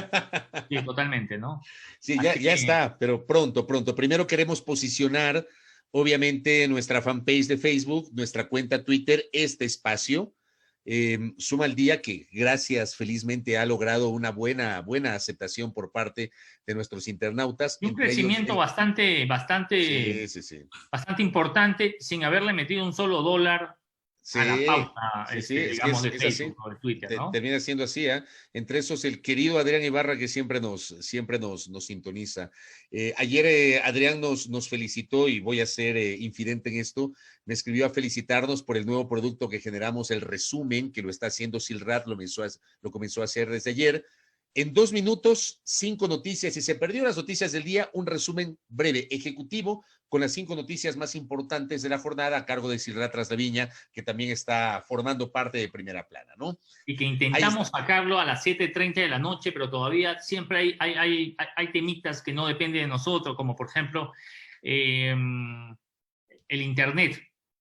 Speaker 1: Sí, totalmente, ¿no?
Speaker 2: Sí, ya está, pero pronto. Primero queremos posicionar, obviamente, nuestra fanpage de Facebook, nuestra cuenta Twitter, este espacio, Suma al Día, que gracias, felizmente, ha logrado una buena aceptación por parte de nuestros internautas.
Speaker 1: Y un crecimiento bastante importante, sin haberle metido un solo dólar a la pauta, digamos, de Facebook o de Twitter, ¿no?
Speaker 2: Termina siendo así, ¿eh? Entre esos, el querido Adrián Ibarra, que siempre nos sintoniza. Ayer Adrián nos felicitó, y voy a ser infidente en esto, me escribió a felicitarnos por el nuevo producto que generamos, el resumen, que lo está haciendo Silrat, lo comenzó a hacer desde ayer. En 2 minutos, 5 noticias. Si se perdió las noticias del día, un resumen breve, ejecutivo, con las 5 noticias más importantes de la jornada a cargo de Silrat Traslaviña, que también está formando parte de Primera Plana, ¿no?
Speaker 1: Y que intentamos sacarlo a las 7:30 de la noche, pero todavía siempre hay temitas que no dependen de nosotros, como por ejemplo el Internet,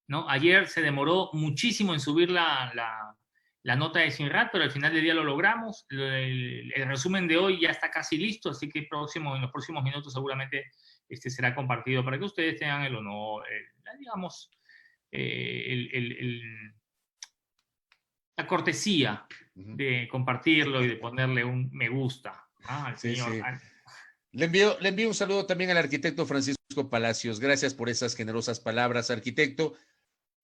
Speaker 1: ¿no? Ayer se demoró muchísimo en subir la nota de Silrat, pero al final del día lo logramos. El resumen de hoy ya está casi listo, así que en los próximos minutos seguramente será compartido para que ustedes tengan el honor, digamos, la cortesía de compartirlo y de ponerle un me gusta al señor.
Speaker 2: Le envío un saludo también al arquitecto Francisco Palacios. Gracias por esas generosas palabras, arquitecto.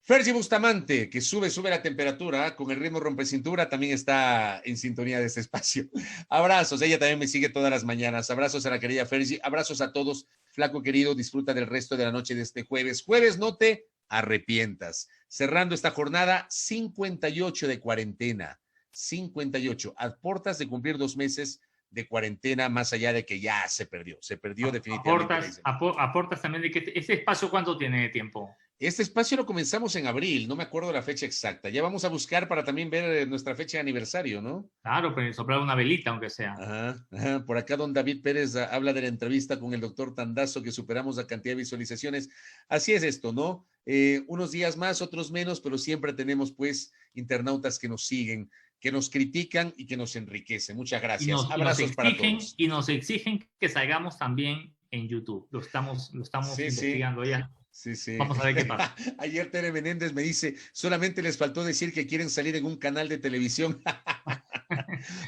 Speaker 2: Fergie Bustamante, que sube la temperatura con el ritmo rompecintura, también está en sintonía de este espacio. Abrazos, ella también me sigue todas las mañanas. Abrazos a la querida Fergie, abrazos a todos. Flaco querido, disfruta del resto de la noche de este jueves. Jueves, no te arrepientas. Cerrando esta jornada, 58 de cuarentena. 58, a puertas de cumplir 2 meses de cuarentena, más allá de que ya se perdió definitivamente.
Speaker 1: Aportas también de que ese espacio, ¿cuánto tiene de tiempo?
Speaker 2: Este espacio lo comenzamos en abril, no me acuerdo la fecha exacta. Ya vamos a buscar para también ver nuestra fecha de aniversario, ¿no?
Speaker 1: Claro, pero soplar una velita, aunque sea.
Speaker 2: Ajá. Por acá don David Pérez habla de la entrevista con el doctor Tandazo, que superamos la cantidad de visualizaciones. Así es esto, ¿no? Unos días más, otros menos, pero siempre tenemos pues internautas que nos siguen, que nos critican y que nos enriquecen. Muchas gracias. Abrazos para todos.
Speaker 1: Y nos exigen que salgamos también en YouTube. Lo estamos investigando ya.
Speaker 2: Sí.
Speaker 1: Vamos a ver qué pasa.
Speaker 2: Ayer Tere Menéndez me dice, solamente les faltó decir que quieren salir en un canal de televisión.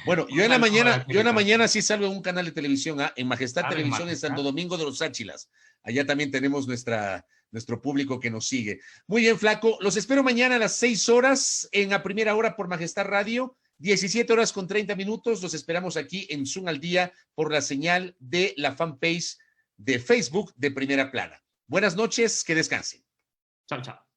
Speaker 2: Bueno, yo en la mañana sí salgo en un canal de televisión, en Majestad Televisión en Santo Domingo de los Áchilas. Allá también tenemos nuestro público que nos sigue. Muy bien, Flaco. Los espero mañana a las 6 horas en la primera hora por Majestad Radio. 17 horas con 30 minutos. Los esperamos aquí en Zoom al Día por la señal de la fanpage de Facebook de Primera Plana. Buenas noches, que descansen.
Speaker 1: Chao, chao.